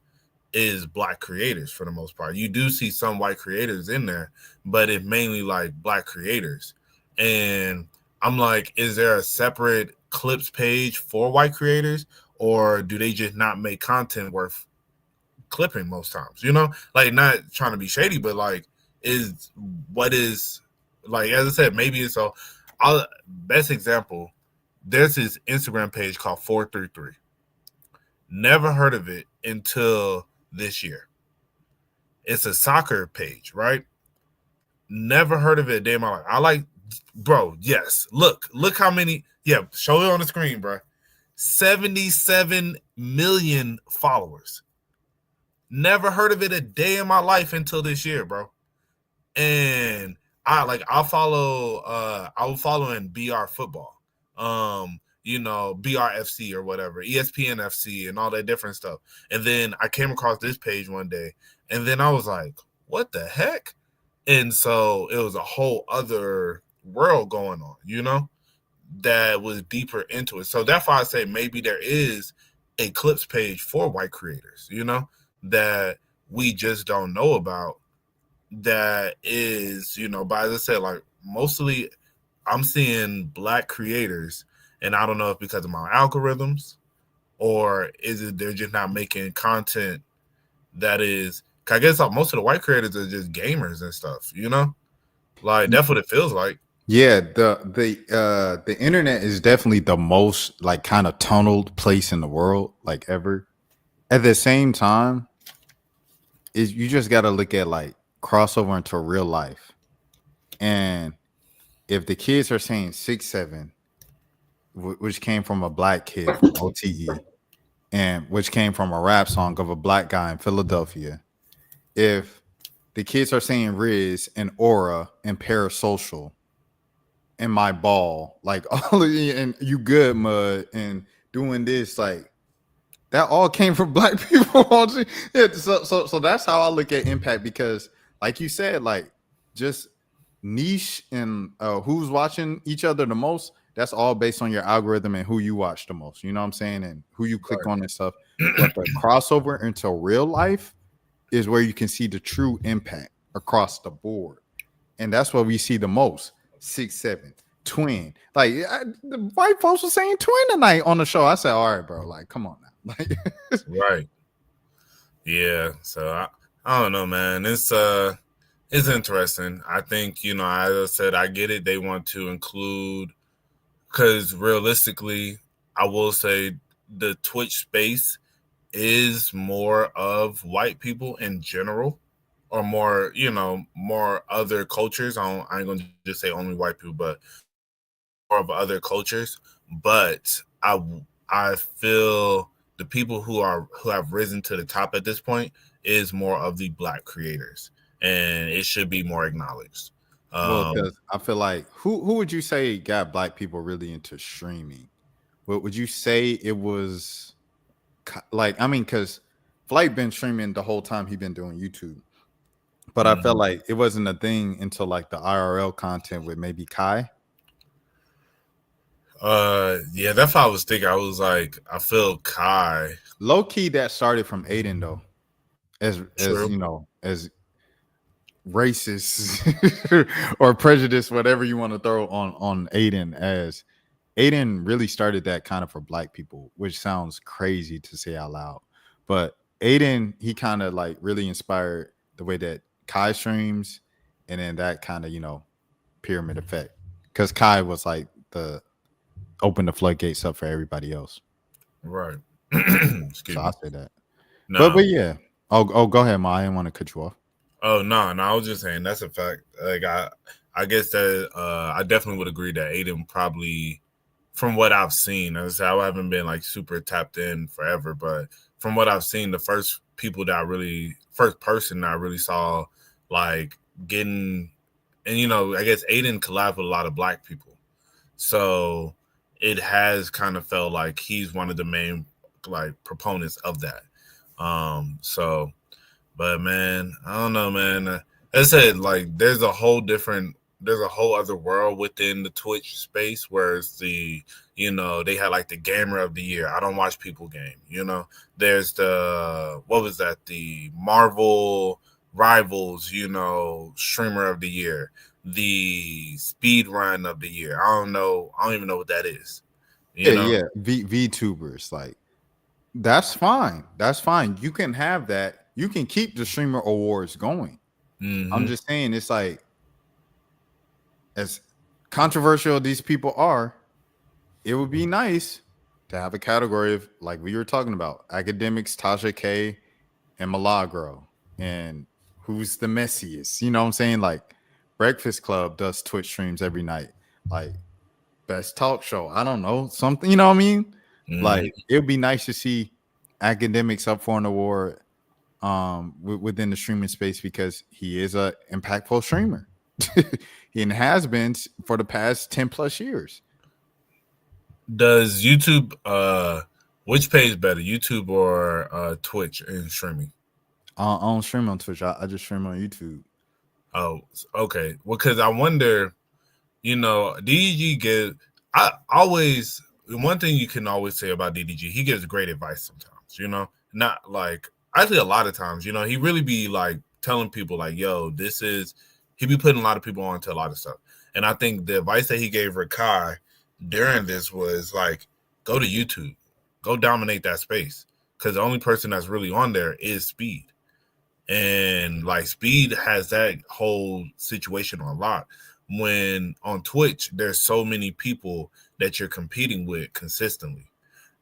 is black creators for the most part. You do see some white creators in there, but it's mainly like black creators. And I'm like, is there a separate clips page for white creators, or do they just not make content worth clipping most times? Like, not trying to be shady, but like, as I said, maybe it's best example. There's this Instagram page called 433. Never heard of it until this year. It's a soccer page, right? Never heard of it a day in my life. I like, bro, yes. Look how many, yeah, show it on the screen, bro. 77 million followers. Never heard of it a day in my life until this year, bro. And I'll follow in BR football. BRFC or whatever, ESPN FC and all that different stuff. And then I came across this page one day and then I was like, what the heck? And so it was a whole other world going on, that was deeper into it. So that's why I say maybe there is a clips page for white creators, you know, that we just don't know about. That is, you know, but as I said, like mostly I'm seeing black creators, and I don't know if because of my algorithms or is it they're just not making content that is. I guess most of the white creators are just gamers and stuff, you know, like that's what it feels like. Yeah, the internet is definitely the most like kind of tunneled place in the world, like ever. At the same time, is you just got to look at like crossover into real life, and if the kids are saying 6'7", which came from a black kid from OTE, and which came from a rap song of a black guy in Philadelphia, if the kids are saying Riz and Aura and Parasocial and My Ball, like all of you, and You Good Mud and doing this, like that all came from black people. Yeah, so that's how I look at impact, because like you said, like just niche and who's watching each other the most, that's all based on your algorithm and who you watch the most, you know what I'm saying, and who you click on and stuff. But the crossover into real life is where you can see the true impact across the board, and that's what we see the most. 6'7", twin. Like the white folks were saying twin tonight on the show. I said, all right, bro, like come on now. Like Right. Yeah. So I don't know, man. It's interesting. I think, you know, as I said, I get it. They want to include, because realistically, I will say the Twitch space is more of white people in general, or more, you know, more other cultures. I ain't gonna just say only white people, but more of other cultures. But I feel the people who have risen to the top at this point is more of the black creators, and it should be more acknowledged. well, because I feel like who would you say got black people really into streaming? What would you say it was? Like, I mean, because Flight been streaming the whole time he been doing YouTube, but I felt like it wasn't a thing until like the IRL content with maybe Kai. Yeah, that's what I was thinking. I was like, I feel Kai. Low key that started from Aiden though, as you know, as racist or prejudice, whatever you want to throw on Aiden, as Aiden really started that kind of for black people, which sounds crazy to say out loud. But Aiden, he kind of like really inspired the way that Kai streams, and then that kind of, you know, pyramid effect. Because Kai was like the open the floodgates up for everybody else. Right. So I say that. No. But yeah. Oh, go ahead, Ma. I didn't want to cut you off. Oh no, I was just saying that's a fact. Like I guess that I definitely would agree that Aiden probably, from what I've seen, as I said, I haven't been like super tapped in forever, but from what I've seen, the first person that I really saw like getting, and you know, I guess Aiden collabed with a lot of black people, so it has kind of felt like he's one of the main like proponents of that. So, but man, I don't know, man. As I said, like there's a whole other world within the Twitch space where it's the, you know, they had like the gamer of the year. I don't watch people game, you know. There's the, what was that? The Marvel Rivals, you know, streamer of the year, the speed run of the year. I don't even know what that is. You know? Yeah. VTubers, like that's fine. That's fine. You can have that. You can keep the streamer awards going. Mm-hmm. I'm just saying, it's like, as controversial these people are, it would be nice to have a category of, like we were talking about, academics, Tasha K, and Milagro, and who's the messiest. You know what I'm saying? Like Breakfast Club does Twitch streams every night. Like best talk show. I don't know, something, you know what I mean? Mm-hmm. Like it would be nice to see academics up for an award within the streaming space, because he is a impactful streamer. And has been for the past 10 plus years. Does YouTube which pays better, YouTube or Twitch in streaming? I don't stream on Twitch. I just stream on YouTube. Oh, okay. Well, because I wonder, you know, I always, one thing you can always say about DDG, he gives great advice sometimes, you know, not like, actually a lot of times, you know, he really be like telling people like, yo, he be putting a lot of people on to a lot of stuff. And I think the advice that he gave Rakai during this was like, go to YouTube, go dominate that space. Because the only person that's really on there is Speed. And like Speed has that whole situation on lock. When on Twitch, there's so many people that you're competing with consistently.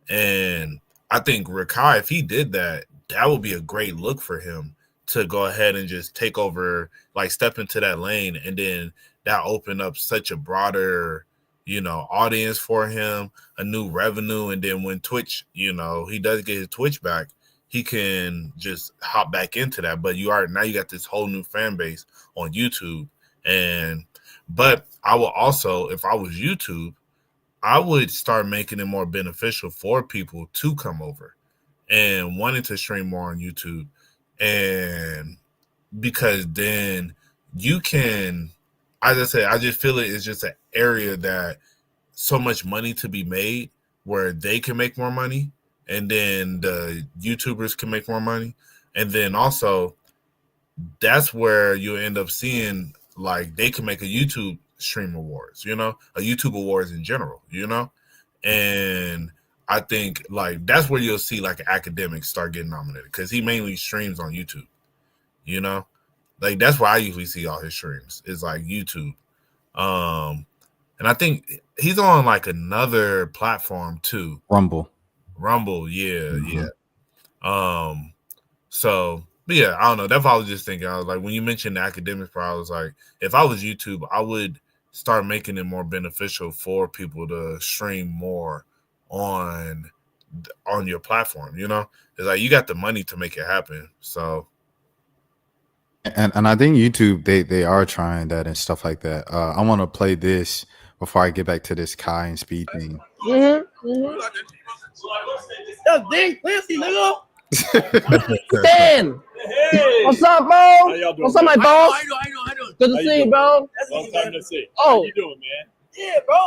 And I think Rakai, if he did that, that would be a great look for him to go ahead and just take over, like step into that lane. And then that opened up such a broader, you know, audience for him, a new revenue. And then when Twitch, you know, he does get his Twitch back, he can just hop back into that. But now you got this whole new fan base on YouTube. But I will also, if I was YouTube, I would start making it more beneficial for people to come over and wanting to stream more on YouTube. And because then you can, as I said, I just feel it's just an area that so much money to be made where they can make more money and then the YouTubers can make more money. And then also that's where you end up seeing like they can make a YouTube stream awards, you know, a YouTube awards in general, you know? And I think like that's where you'll see like academics start getting nominated because he mainly streams on YouTube, you know? Like that's where I usually see all his streams is like YouTube. And I think he's on like another platform too. Rumble, yeah, yeah. So but yeah, I don't know. That's what I was just thinking. I was like, when you mentioned the academics part, I was like, if I was YouTube, I would start making it more beneficial for people to stream more on your platform. You know, it's like you got the money to make it happen. So, and I think YouTube they are trying that and stuff like that. I want to play this before I get back to this Kai and Speed thing. That's Dean Clancy, nigga. Stan, hey. What's up, bro? What's up, my boss? How you doing? Good to see you, bro. Long time to see. Oh, how you doing, man? Yeah, bro.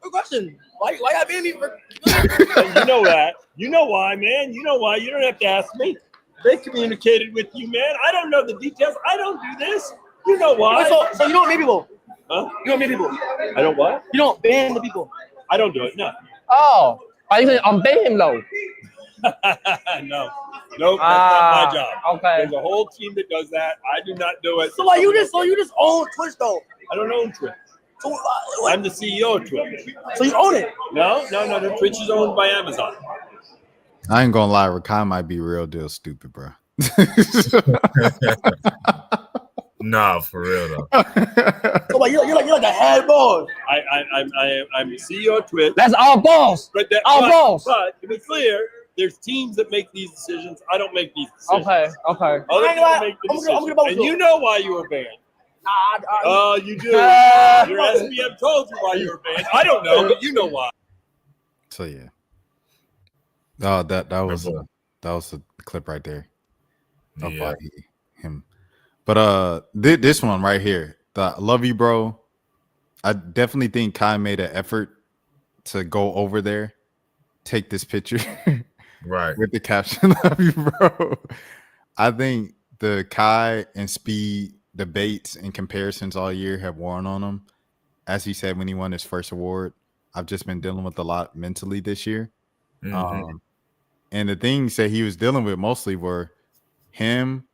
Good question. Why I been me for? You know that. You know why, man. You know why. You don't have to ask me. They communicated with you, man. I don't know the details. I don't do this. You know why. So you don't ban people? Huh? You don't ban people? I don't what? You don't ban the people? I don't do it. No. Oh, I think I'm ban him though. No, that's not my job. Okay. There's a whole team that does that. I do not do it. So like you just own Twitch though? I don't own Twitch. So, I'm the CEO of Twitch. So you own it? No. Twitch is owned by Amazon. I ain't gonna lie, Rakai might be real deal stupid, bro. Nah, for real though. So like you're like a head boss. I'm the CEO of Twitch. That's our boss. Boss. But to be clear, there's teams that make these decisions. I don't make these decisions. Okay. Other people make the decisions. And you know why you were banned. Oh, you do. Your SPM told you why you were banned. I don't know, but you know why. So yeah. Oh, that was a clip right there. Yeah. Him. But this one right here, the love you, bro. I definitely think Kai made an effort to go over there, take this picture, right, with the caption "Love you, bro." I think the Kai and Speed debates and comparisons all year have worn on him. As he said when he won his first award, I've just been dealing with a lot mentally this year. Mm-hmm. And the things that he was dealing with mostly were him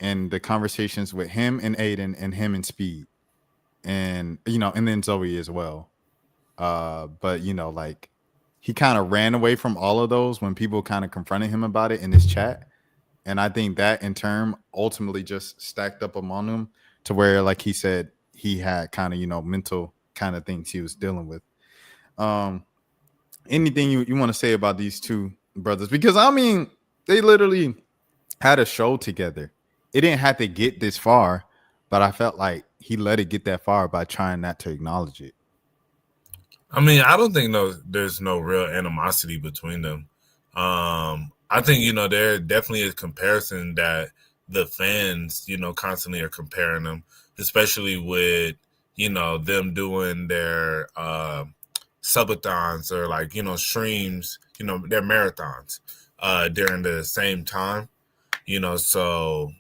and the conversations with him and Aiden and him and Speed. And, you know, and then Zoe as well. But, you know, like he kind of ran away from all of those when people kind of confronted him about it in his chat. And I think that in turn ultimately just stacked up among him to where, like he said, he had kind of, you know, mental kind of things he was dealing with. Anything you want to say about these two brothers? Because, I mean, they literally had a show together. It didn't have to get this far, but I felt like he let it get that far by trying not to acknowledge it. I mean, I don't think there's no real animosity between them. I think, you know, there definitely is comparison that the fans, you know, constantly are comparing them, especially with, you know, them doing their subathons or like, you know, streams, you know, their marathons during the same time, you know, so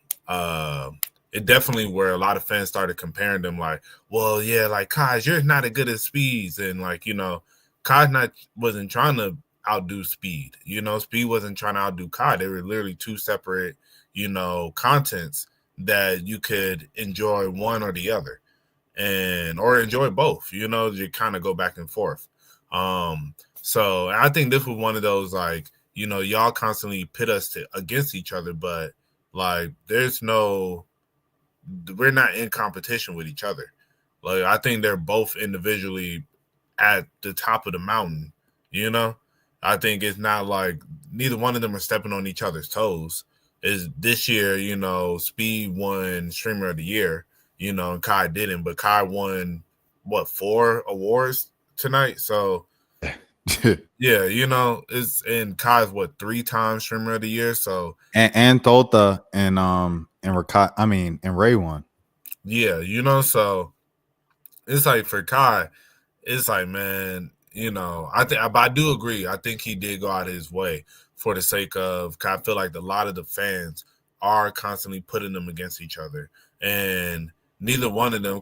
it definitely where a lot of fans started comparing them like, well, yeah, like Kaj, you're not as good as Speeds, and like, you know, Kaj wasn't trying to outdo Speed, you know, Speed wasn't trying to outdo Kaj. They were literally two separate, you know, contents that you could enjoy one or the other, and or enjoy both, you know, you kind of go back and forth. So I think this was one of those, like, you know, y'all constantly pit us against each other, but like we're not in competition with each other. Like, I think they're both individually at the top of the mountain, you know? I think it's not like neither one of them are stepping on each other's toes. Is this year, you know, Speed won Streamer of the Year, you know, and Kai didn't, but Kai won 4 awards tonight. So yeah, you know, it's and Kai's 3 times Streamer of the Year. So and Tota and Ray won. Yeah, you know, so it's like for Kai, it's like, man, you know, but I do agree. I think he did go out of his way for the sake of, I feel like a lot of the fans are constantly putting them against each other, and neither one of them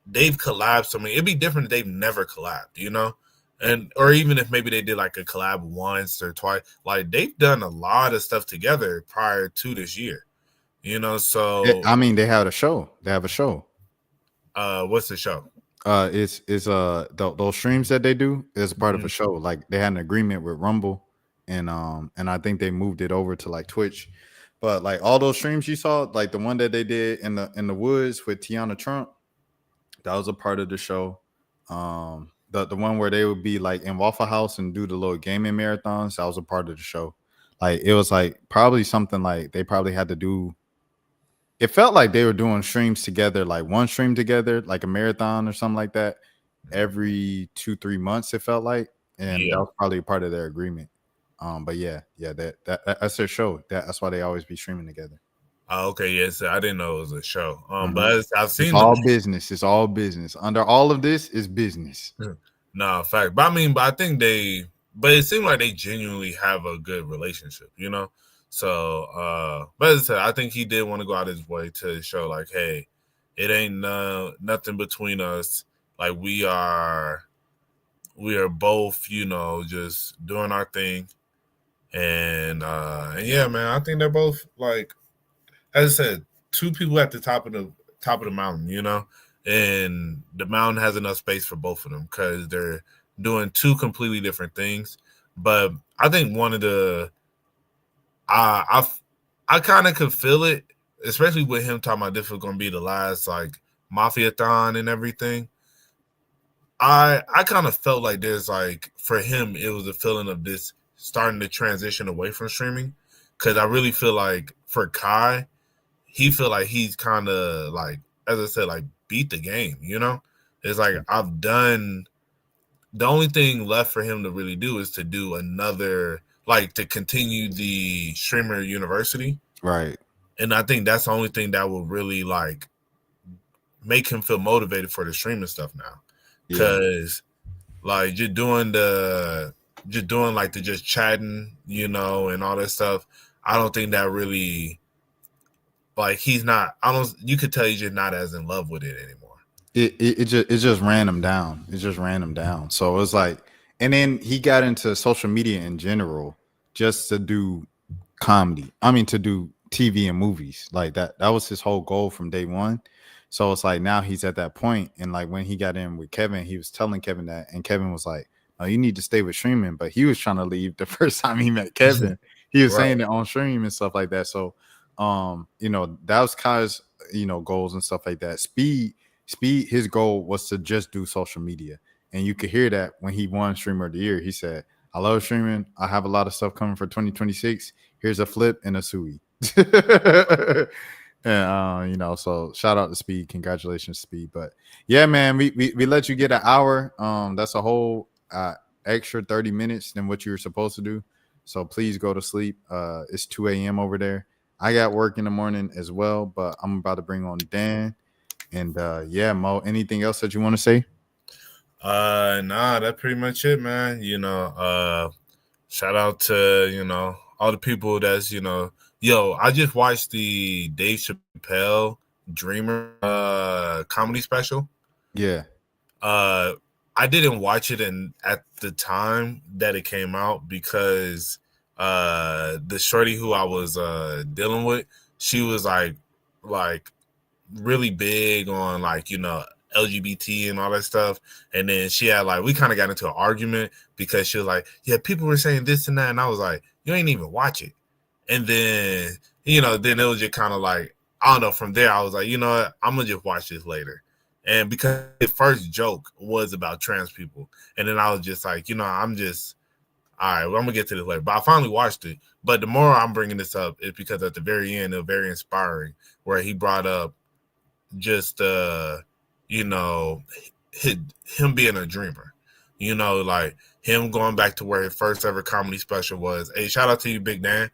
they've collabed so many. It'd be different if they've never collabed, you know, and or even if maybe they did like a collab once or twice. Like, they've done a lot of stuff together prior to this year, you know. So I mean, they have a show. They have a show. What's the show? It's those streams that they do is part of a show. Like, they had an agreement with Rumble, and I think they moved it over to like Twitch. But like all those streams you saw, like the one that they did in the woods with Tiana Trump, that was a part of the show. The one where they would be like in Waffle House and do the little gaming marathons, that was a part of the show. Like, it was like probably something like they probably had to do. It felt like they were doing streams together, like one stream together, like a marathon or something like that, every 2-3 months. It felt like, and that was probably part of their agreement. But yeah, that's their show. That's why they always be streaming together. Oh, okay, yes, I didn't know it was a show. But I've seen it's all business. It's all business. Under all of this is business. No, fact. But I think but it seemed like they genuinely have a good relationship, you know. So, but as I said, I think he did want to go out his way to show, like, hey, it ain't nothing between us. Like, we are both, you know, just doing our thing, and yeah, man, I think they're both, like, as I said, two people at the top of the mountain, you know, and the mountain has enough space for both of them because they're doing two completely different things. But I think one of the I kind of could feel it, especially with him talking about this was going to be the last like Mafia-thon and everything. I kind of felt like there's like, for him, it was a feeling of this starting to transition away from streaming, because I really feel like for Kai, he feel like he's kind of like, as I said, like beat the game, you know? It's like I've done, the only thing left for him to really do is to do another, like to continue the streamer university. Right. And I think that's the only thing that will really like make him feel motivated for the streaming stuff now. Because like just doing like the just chatting, you know, and all that stuff, I don't think that really, like, you could tell he's just not as in love with it anymore. It just ran him down. It just ran him down. So it was like, and then he got into social media in general just to do comedy. I mean, to do TV and movies like that. That was his whole goal from day one. So it's like now he's at that point, and like when he got in with Kevin, he was telling Kevin that, and Kevin was like, "No, you need to stay with streaming." But he was trying to leave the first time he met Kevin. He was saying it on stream and stuff like that. So, you know, that was Kai's, you know, goals and stuff like that. Speed, his goal was to just do social media, and you could hear that when he won Streamer of the Year. He said, "I love streaming. I have a lot of stuff coming for 2026. Here's a flip and a Sui." And you know, so shout out to Speed, congratulations, Speed. But yeah, man, we let you get an hour. That's a whole extra 30 minutes than what you were supposed to do. So please go to sleep. It's 2 a.m. over there. I got work in the morning as well, but I'm about to bring on Dan. And yeah, Mo, anything else that you want to say? Nah, that's pretty much it, man. Shout out to, all the people yo, I just watched the Dave Chappelle Dreamer comedy special. Yeah. I didn't watch it at the time that it came out because the shorty who I was dealing with, she was like really big on LGBT and all that stuff. And then she had we kind of got into an argument because she was like, yeah, people were saying this and that. And I was like, you ain't even watch it. And then, then it was just kind of I don't know, from there, I was like, you know what, I'm going to just watch this later. And because the first joke was about trans people. And then I was just like, I'm just, all right, well, I'm going to get to this later. But I finally watched it. But the more I'm bringing this up is because at the very end, it was very inspiring, where he brought up just, him being a dreamer. Him going back to where his first ever comedy special was. Hey, shout out to you, Big Dan.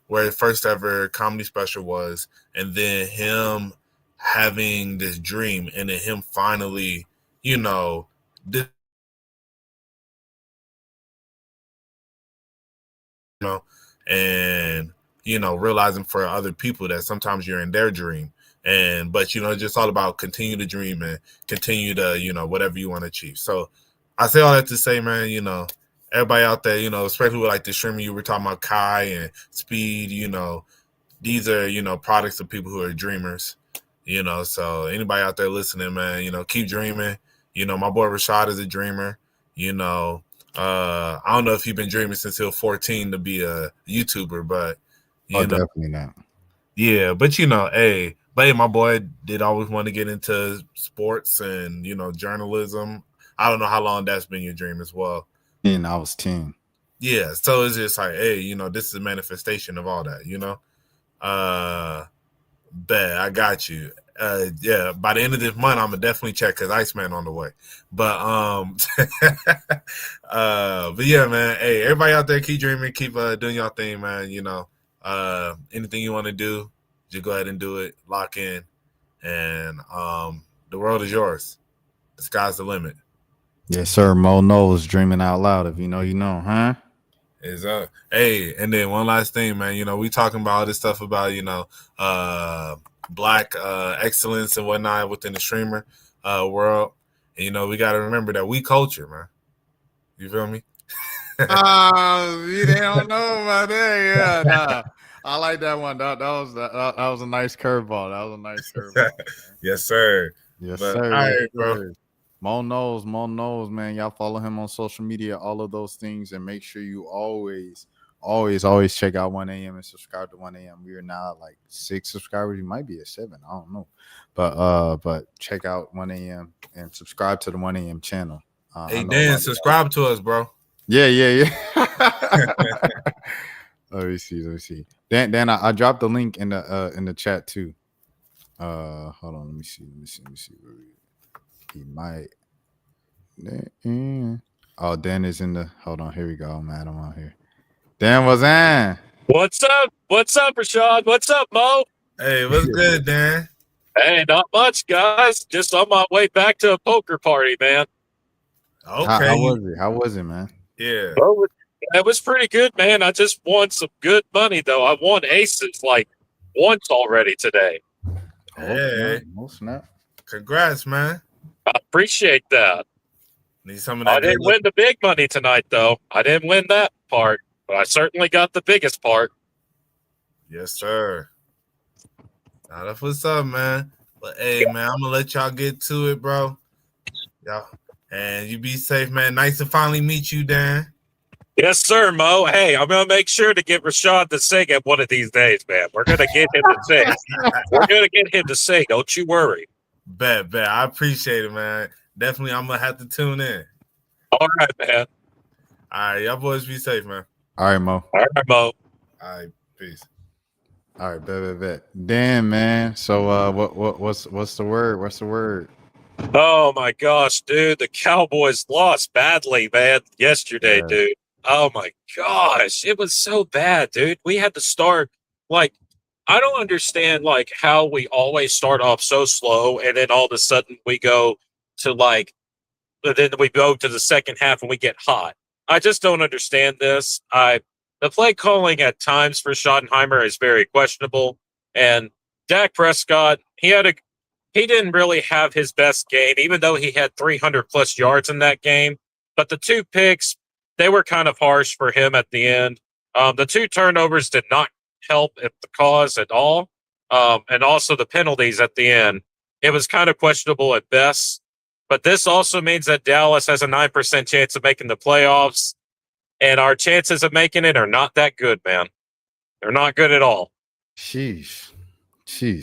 Where his first ever comedy special was, and then him having this dream, and then him finally, and realizing for other people that sometimes you're in their dream. But it's just all about continue to dream and continue to, whatever you want to achieve. So I say all that to say, man, everybody out there, especially with the streaming, you were talking about Kai and Speed, these are, products of people who are dreamers, so anybody out there listening, man, keep dreaming. My boy Rashad is a dreamer, I don't know if he's been dreaming since he was 14 to be a YouTuber, but definitely not. Yeah, but hey, my boy did always want to get into sports and journalism. I don't know how long that's been your dream as well. And I was 10. Yeah, so it's just hey, this is a manifestation of all that, Bet I got you. Yeah, by the end of this month, I'm gonna definitely check because Iceman on the way. But but yeah, man. Hey, everybody out there, keep dreaming, keep doing your thing, man. Anything you want to do, just go ahead and do it. Lock in, and the world is yours. The sky's the limit. Yes, sir. Mo knows, dreaming out loud. If you know, huh? Hey, and then one last thing, man. We talking about all this stuff about Black excellence and whatnot within the streamer world. And, we got to remember that we culture, man. You feel me? They don't know about that. Yeah, nah. I like that one. That was a nice curveball. That was a nice curveball. Yes, sir. Yes, sir. All right, bro. Mo knows, man. Y'all follow him on social media, all of those things, and make sure you always check out 1 a.m. and subscribe to 1 a.m. We are now at 6 subscribers. You might be at 7. I don't know. But check out 1 a.m. and subscribe to the 1 a.m. channel. Hey, Dan, subscribe to us, bro. Yeah. Let me see. Dan, I dropped the link in the chat too. Hold on, let me see. He might. Oh, Dan is in the. Hold on, here we go, man. I'm on here. Dan was in. What's up? What's up, Rashad? What's up, Mo? Hey, what's good, Dan? Hey, not much, guys. Just on my way back to a poker party, man. Okay. How was it, man? Yeah. Well, it was pretty good, man. I just won some good money, though. I won aces once already today. Hey. Oh, snap. Congrats, man. I appreciate that. Need some of that. I didn't win the big money tonight, though. I didn't win that part, but I certainly got the biggest part. Yes, sir. Now that's what's up, man. But hey, man, I'm gonna let y'all get to it, bro. Yeah, and you be safe, man. Nice to finally meet you, Dan. Yes, sir, Mo. Hey, I'm gonna make sure to get Rashad to sing at one of these days, man. We're gonna get him to sing. We're gonna get him to sing. Don't you worry. Bet. I appreciate it, man. Definitely, I'm gonna have to tune in. All right, man. All right, y'all boys be safe, man. All right, Mo. All right, Mo. All right, peace. All right, bet. Damn, man. So, what's the word? What's the word? Oh my gosh, dude! The Cowboys lost badly, man. Yesterday, dude. Oh my gosh, it was so bad, dude. We had to start I don't understand how we always start off so slow and then all of a sudden we go to but then we go to the second half and we get hot. I just don't understand this. The play calling at times for Schottenheimer is very questionable. And Dak Prescott, he didn't really have his best game, even though he had 300 plus yards in that game. But the 2 picks, they were kind of harsh for him at the end. The 2 turnovers did not help the cause at all. And also the penalties at the end. It was kind of questionable at best. But this also means that Dallas has a 9% chance of making the playoffs. And our chances of making it are not that good, man. They're not good at all. Sheesh. You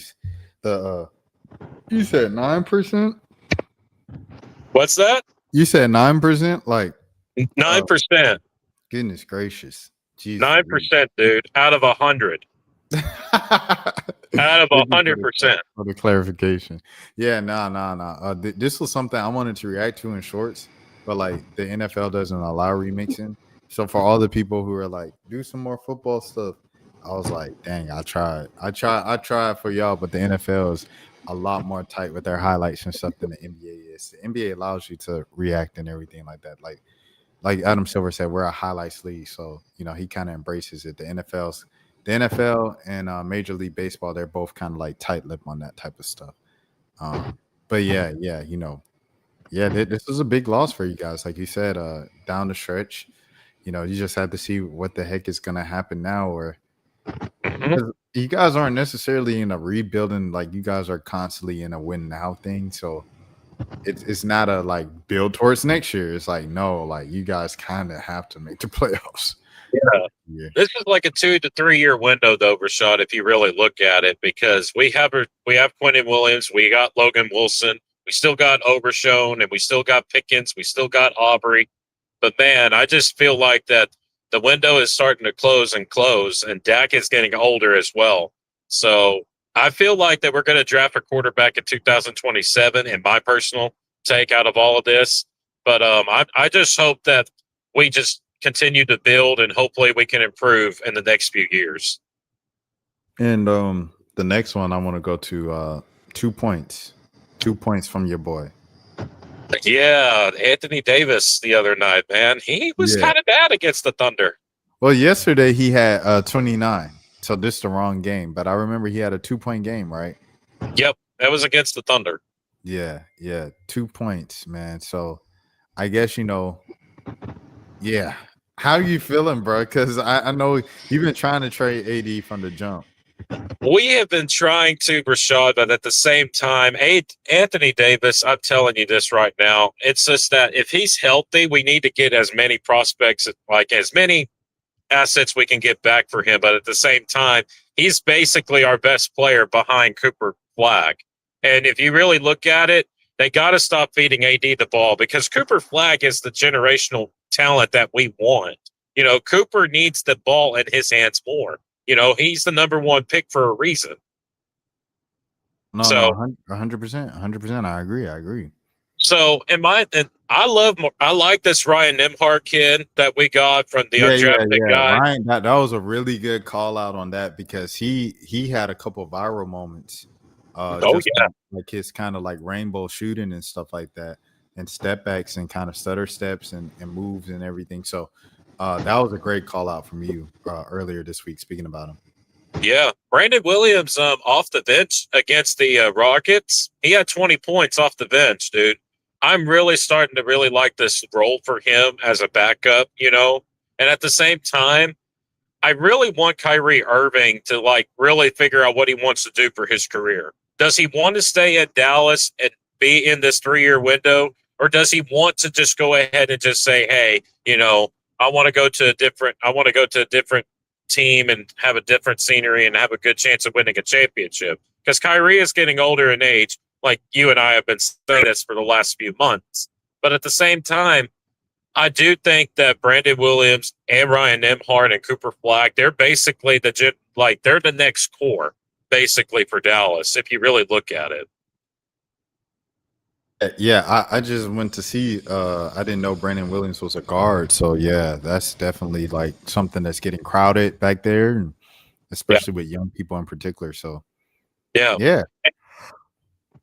said 9%? What's that? You said 9%? Like 9%. Goodness gracious. Jeez, 9%, dude, out of 100. Out of 100%. For the clarification. Yeah, no. This was something I wanted to react to in shorts, but like the NFL doesn't allow remixing. So for all the people who are like, do some more football stuff, I was like, dang, I tried for y'all, but the NFL is a lot more tight with their highlights and stuff than the NBA is. The NBA allows you to react and everything like that. Like Adam Silver said, we're a highlights league, so he kind of embraces it. The NFL and Major League Baseball, they're both kind of like tight-lipped on that type of stuff. But yeah, this was a big loss for you guys. Like you said, down the stretch, you just have to see what the heck is going to happen now. Or you guys aren't necessarily in a rebuilding, like you guys are constantly in a win now thing. So it's not a like build towards next year. It's like, no, like you guys kind of have to make the playoffs. Yeah. This is like a 2 to 3 year window, though, Rashad, if you really look at it, because we have Quentin Williams, we got Logan Wilson, we still got Overshown, and we still got Pickens, we still got Aubrey. But man, I just feel like that the window is starting to close, and Dak is getting older as well. So I feel like that we're going to draft a quarterback in 2027, in my personal take out of all of this. But I just hope that we just continue to build, and hopefully we can improve in the next few years. And the next one I want to go to 2 points. 2 points from your boy. Yeah, Anthony Davis the other night, man. He was kind of bad against the Thunder. Well, yesterday he had 29. So this is the wrong game, but I remember he had a 2-point game, right? Yep, that was against the Thunder. Yeah, 2 points, man. So I guess yeah. How are you feeling, bro? Because I know you've been trying to trade AD from the jump. We have been trying to, Rashad, but at the same time, Anthony Davis, I'm telling you this right now, it's just that if he's healthy, we need to get as many prospects, like as many assets we can get back for him. But at the same time, he's basically our best player behind Cooper Flagg. And if you really look at it, they got to stop feeding AD the ball, because Cooper Flagg is the generational talent that we want. Cooper needs the ball in his hands more. He's the number 1 pick for a reason. No, 100%. I agree. So, I like this Ryan Nembhard kid that we got from the undrafted guy. Ryan, that was a really good call out on that, because he had a couple viral moments. Like his kind of like rainbow shooting and stuff like that, and step backs and kind of stutter steps and moves and everything. So that was a great call out from you earlier this week, speaking about him. Yeah. Brandon Williams off the bench against the Rockets. He had 20 points off the bench, dude. I'm really starting to really like this role for him as a backup, And at the same time, I really want Kyrie Irving to like really figure out what he wants to do for his career. Does he want to stay at Dallas and be in this 3-year window? Or does he want to just go ahead and just say, hey, I want to go to a different team and have a different scenery and have a good chance of winning a championship? Because Kyrie is getting older in age, like you and I have been saying this for the last few months. But at the same time, I do think that Brandon Williams and Ryan Nembhard and Cooper Flagg, they're basically they're the next core, basically, for Dallas, if you really look at it. Yeah, I just went to see. I didn't know Brandon Williams was a guard, so yeah, that's definitely like something that's getting crowded back there, and especially with young people in particular. So yeah.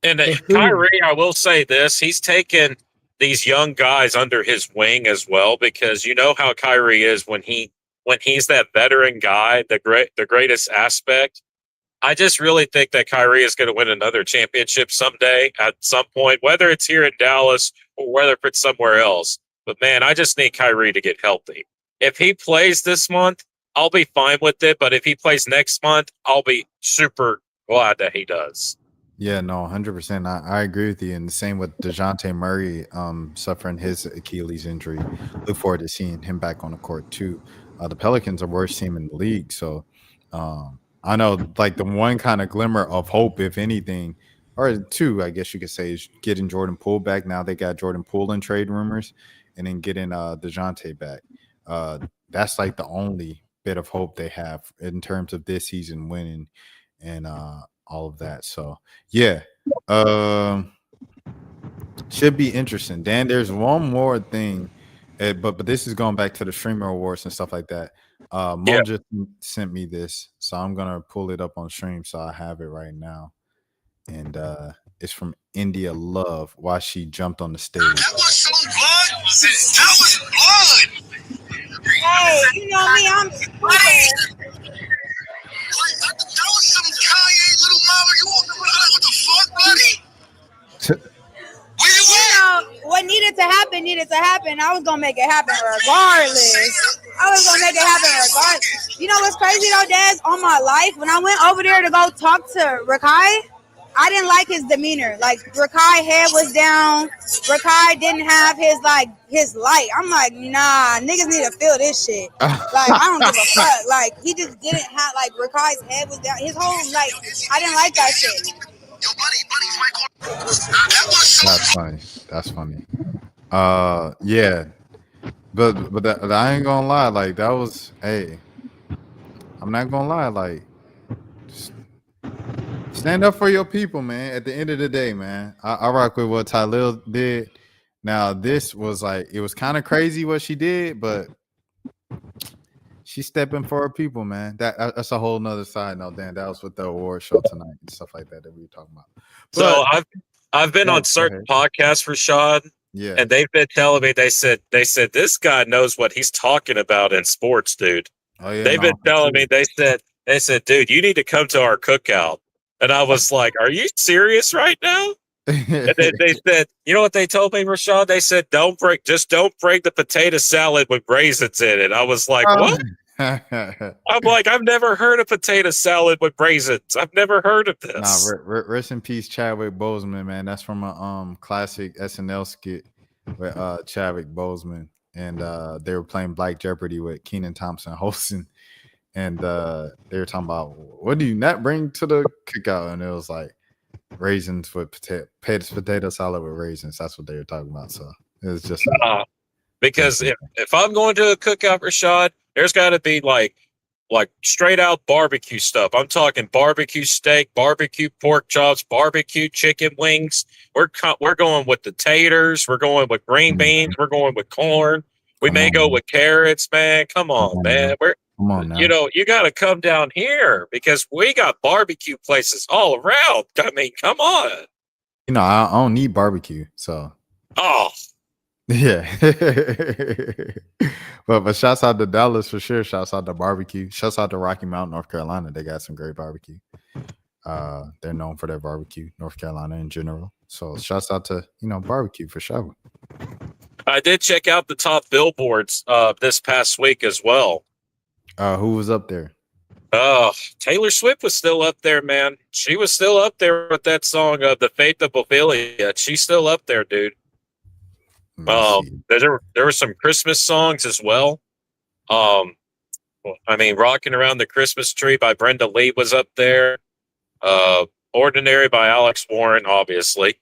And Kyrie, I will say this: he's taken these young guys under his wing as well, because you know how Kyrie is when he's that veteran guy, the greatest aspect. I just really think that Kyrie is going to win another championship someday at some point, whether it's here in Dallas or whether it's somewhere else. But man, I just need Kyrie to get healthy. If he plays this month, I'll be fine with it. But if he plays next month, I'll be super glad that he does. Yeah, no, 100%. I agree with you. And the same with DeJounte Murray suffering his Achilles injury. Look forward to seeing him back on the court too. The Pelicans are worst team in the league. So I know like the one kind of glimmer of hope, if anything, or two, I guess you could say, is getting Jordan Poole back. Now they got Jordan Poole in trade rumors, and then getting DeJounte back. That's like the only bit of hope they have in terms of this season winning and all of that. So yeah, should be interesting. Dan, there's one more thing, but this is going back to the streamer awards and stuff like that. Mo just sent me this, so I'm gonna pull it up on stream, so I have it right now. And it's from India Love. Why she jumped on the stage. That was some blood. That was blood. Hey, you know me, I'm stupid. That was some Kanye little mama. You what the fuck, buddy? You know, what needed to happen. I was gonna make it happen regardless. You know what's crazy though, Daz? On my life, when I went over there to go talk to Rakai, I didn't like his demeanor. Like Rakai head was down. Rakai didn't have his light. I'm like, nah, niggas need to feel this shit. Like I don't give a fuck. Like he just didn't have like Rakai's head was down. His whole like I didn't like that shit. That's funny. Yeah. But I ain't gonna lie, like that was I'm not gonna lie, like stand up for your people, man. At the end of the day, man. I rock with what Tylil did. Now this was like it was kind of crazy what she did, but she's stepping for her people, man. That's a whole nother side note, Dan. That was with the award show tonight and stuff like that we were talking about. But, so I've been on certain podcasts, Rashad. Yeah. And they've been telling me, they said this guy knows what he's talking about in sports, dude. Oh, yeah, they've been telling me, they said, dude, you need to come to our cookout. And I was like, are you serious right now? And they said, you know what they told me, Rashad? They said, don't break the potato salad with raisins in it. I was like, what? I'm like, I've never heard of potato salad with raisins. I've never heard of this. Nah, rest in peace, Chadwick Boseman, man. That's from a classic SNL skit with Chadwick Boseman, and they were playing Black Jeopardy with Kenan Thompson hosting, and they were talking about what do you not bring to the cookout, and it was like raisins with potato salad with raisins. That's what they were talking about. So it was just because if I'm going to a cookout, Rashad, there's got to be like straight out barbecue stuff. I'm talking barbecue steak, barbecue pork chops, barbecue chicken wings. We're going with the taters. We're going with green beans. We're going with corn. We may go with carrots, man. Come on, man. Come on now. You know, you got to come down here because we got barbecue places all around. I mean, come on. You know, I don't need barbecue, so. Oh. Yeah. but shouts out to Dallas for sure. Shouts out to barbecue. Shouts out to Rocky Mount, North Carolina. They got some great barbecue. They're known for their barbecue, North Carolina in general. So shouts out to, barbecue for sure. I did check out the top billboards this past week as well. Who was up there? Taylor Swift was still up there, man. She was still up there with that song, The Faith of Ophelia. She's still up there, dude. There were some Christmas songs as well. I mean, Rocking Around the Christmas Tree by Brenda Lee was up there. Ordinary by Alex Warren, obviously.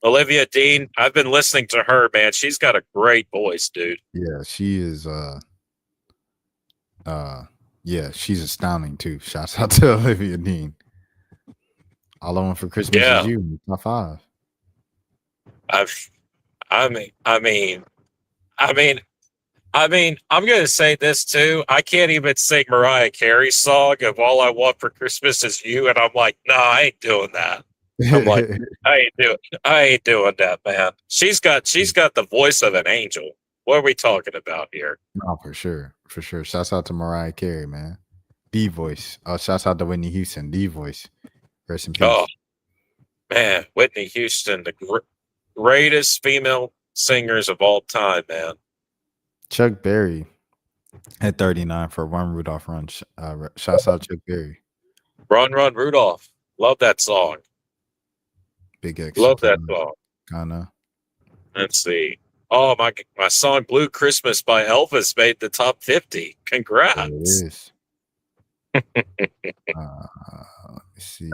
Olivia Dean, I've been listening to her, man. She's got a great voice, dude. Yeah, she is. Yeah, she's astounding too. Shouts out to Olivia Dean. All I Want for Christmas is You, top 5. I'm gonna say this too. I can't even sing Mariah Carey's song of All I Want for Christmas Is You, and I'm like, nah, I ain't doing that. I'm like, I ain't doing that, man. She's got the voice of an angel. What are we talking about here? No, for sure. For sure. Shouts out to Mariah Carey, man. The voice. Shouts out to Whitney Houston, the voice. Rest in peace. Oh, man. Whitney Houston, the greatest female singers of all time, man. Chuck Berry at 39 for Run Rudolph Run. Shouts out Chuck Berry. Run, Run, Rudolph. Love that song. Big X. Love that song. Kinda. Let's see. Oh, my song Blue Christmas by Elvis made the top 50. Congrats. There it is. Let's see.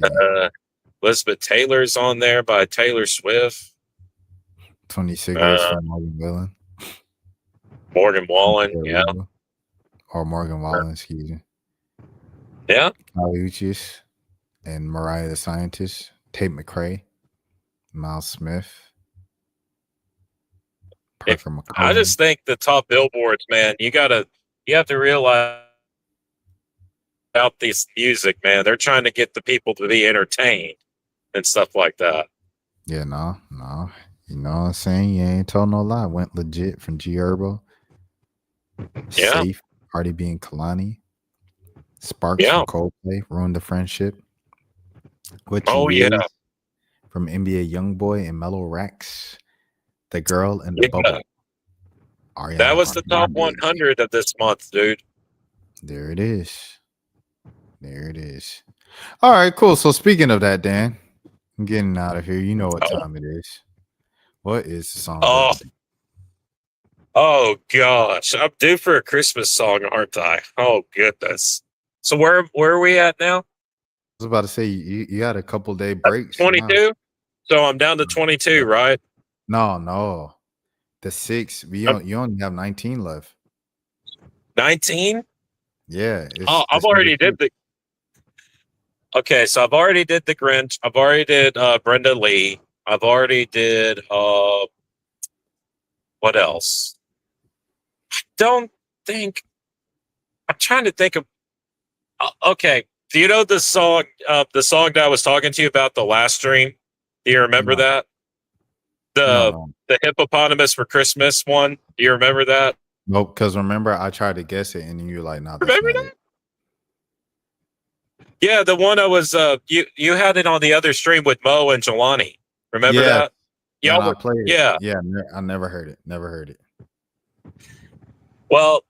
Elizabeth Taylor's on there by Taylor Swift. 20 cigarettes from Morgan Wallen. Morgan Wallen, yeah. Or Morgan Wallen, excuse me. Yeah. Kali Uchis and Mariah the Scientist. Tate McRae. Miles Smith. I just think the top billboards, man, you have to realize about this music, man. They're trying to get the people to be entertained and stuff like that. Yeah, no. You know what I'm saying? You ain't told no lie. Went legit from G Herbo. Yeah. Safe. Cardi B and Kalani. Sparks from Coldplay. Ruined the Friendship. From NBA Youngboy and Mellow Rax. The Girl in the Bubble. Ariana that was the top 100 of this month, dude. There it is. All right, cool. So speaking of that, Dan, I'm getting out of here. You know what time it is. What is the song? Oh gosh, I'm due for a Christmas song, aren't I? Oh goodness. So where are we at now? I was about to say you had a couple day breaks. 22. So I'm down to 22, right? No. The 6. You only have 19 left. 19? Yeah. I've already did the. Okay, so I've already did the Grinch. I've already did Brenda Lee. I've already did what else? I'm trying to think of. Okay, do you know the song that I was talking to you about the last stream? Do you remember that? The hippopotamus for Christmas one. Do you remember that? Nope, because remember I tried to guess it and you're like, "No, remember that?" Yeah, the one I was you had it on the other stream with Mo and Jelani. Remember that? Yeah, I played it. Yeah, I never heard it. Well,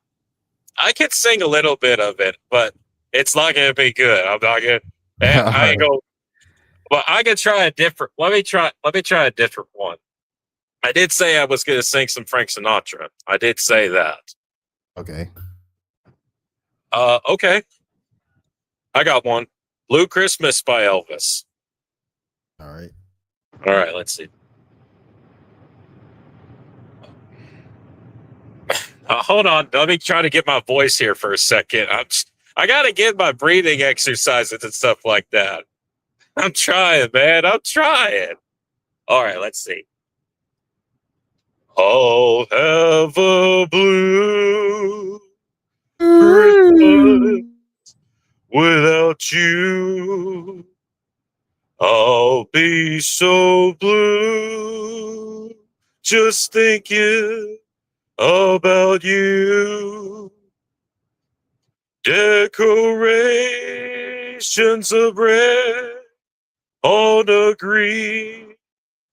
I could sing a little bit of it, but it's not gonna be good. I'm not gonna. I ain't go. But I could try a different. Let me try a different one. I did say I was going to sing some Frank Sinatra. I did say that. Okay. Okay. I got one. Blue Christmas by Elvis. All right. Let's see. Hold on. Let me try to get my voice here for a second. I got to get my breathing exercises and stuff like that. I'm trying, man. I'm trying. All right, let's see. I'll have a blue Christmas without you. I'll be so blue just thinking about you. Decorations of red on a green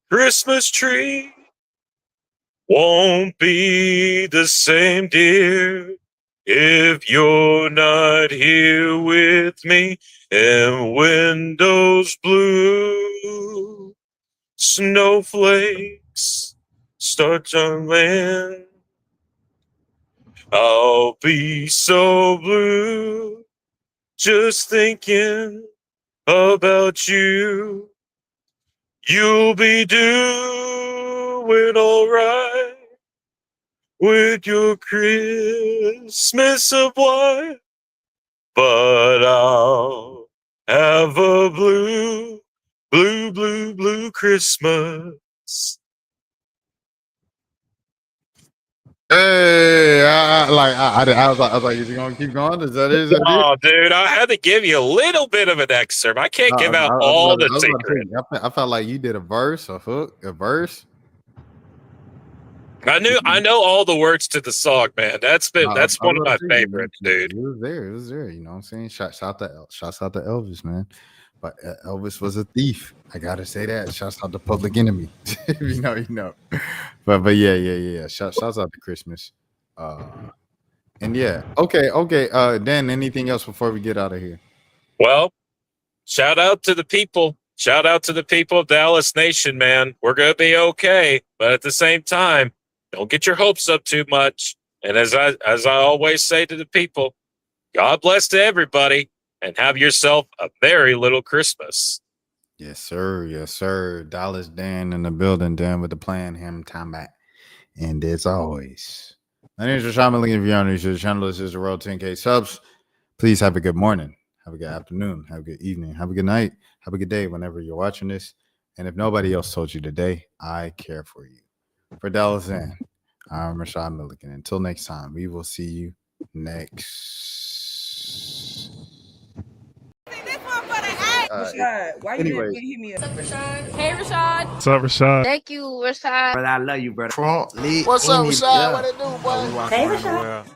Christmas tree won't be the same, dear, if you're not here with me. And windows blue, snowflakes start to land. I'll be so blue just thinking about you. You'll be doing all right with your Christmas of white, but I'll have a blue Christmas. Hey, I was like, is he gonna keep going? Is that it? Oh, dude, I had to give you a little bit of an excerpt. I can't give out all the secret. I felt like you did a verse, a hook, a verse. I know all the words to the song, man. That's one of my favorites, dude. It was there. You know what I'm saying? Shouts out to Elvis, man. But Elvis was a thief. I gotta say that. Shouts out to Public Enemy. If you know. But yeah. Shouts out to Christmas. And yeah. Okay. Dan, anything else before we get out of here? Well, shout out to the people. Shout out to the people of Dallas Nation, man. We're gonna be okay, but at the same time, don't get your hopes up too much. And as I always say to the people, God bless to everybody and have yourself a merry little Christmas. Yes, sir. Dallas Dan in the building, Dan with the plan, him time back. And as always, my name is Rashad Milligan. If you're on the channel, this is the World 10K subs. Please have a good morning, have a good afternoon, have a good evening, have a good night, have a good day whenever you're watching this. And if nobody else told you today, I care for you. For Dallas Dan, I'm Rashad Milligan. Until next time, we will see you next. Rashad, why you didn't hit me up? What's up, Rashad? Hey, Rashad. What's up, Rashad? Thank you, Rashad. Brother, I love you, brother. What's up, Rashad? What it do, boy? Hey, Rashad.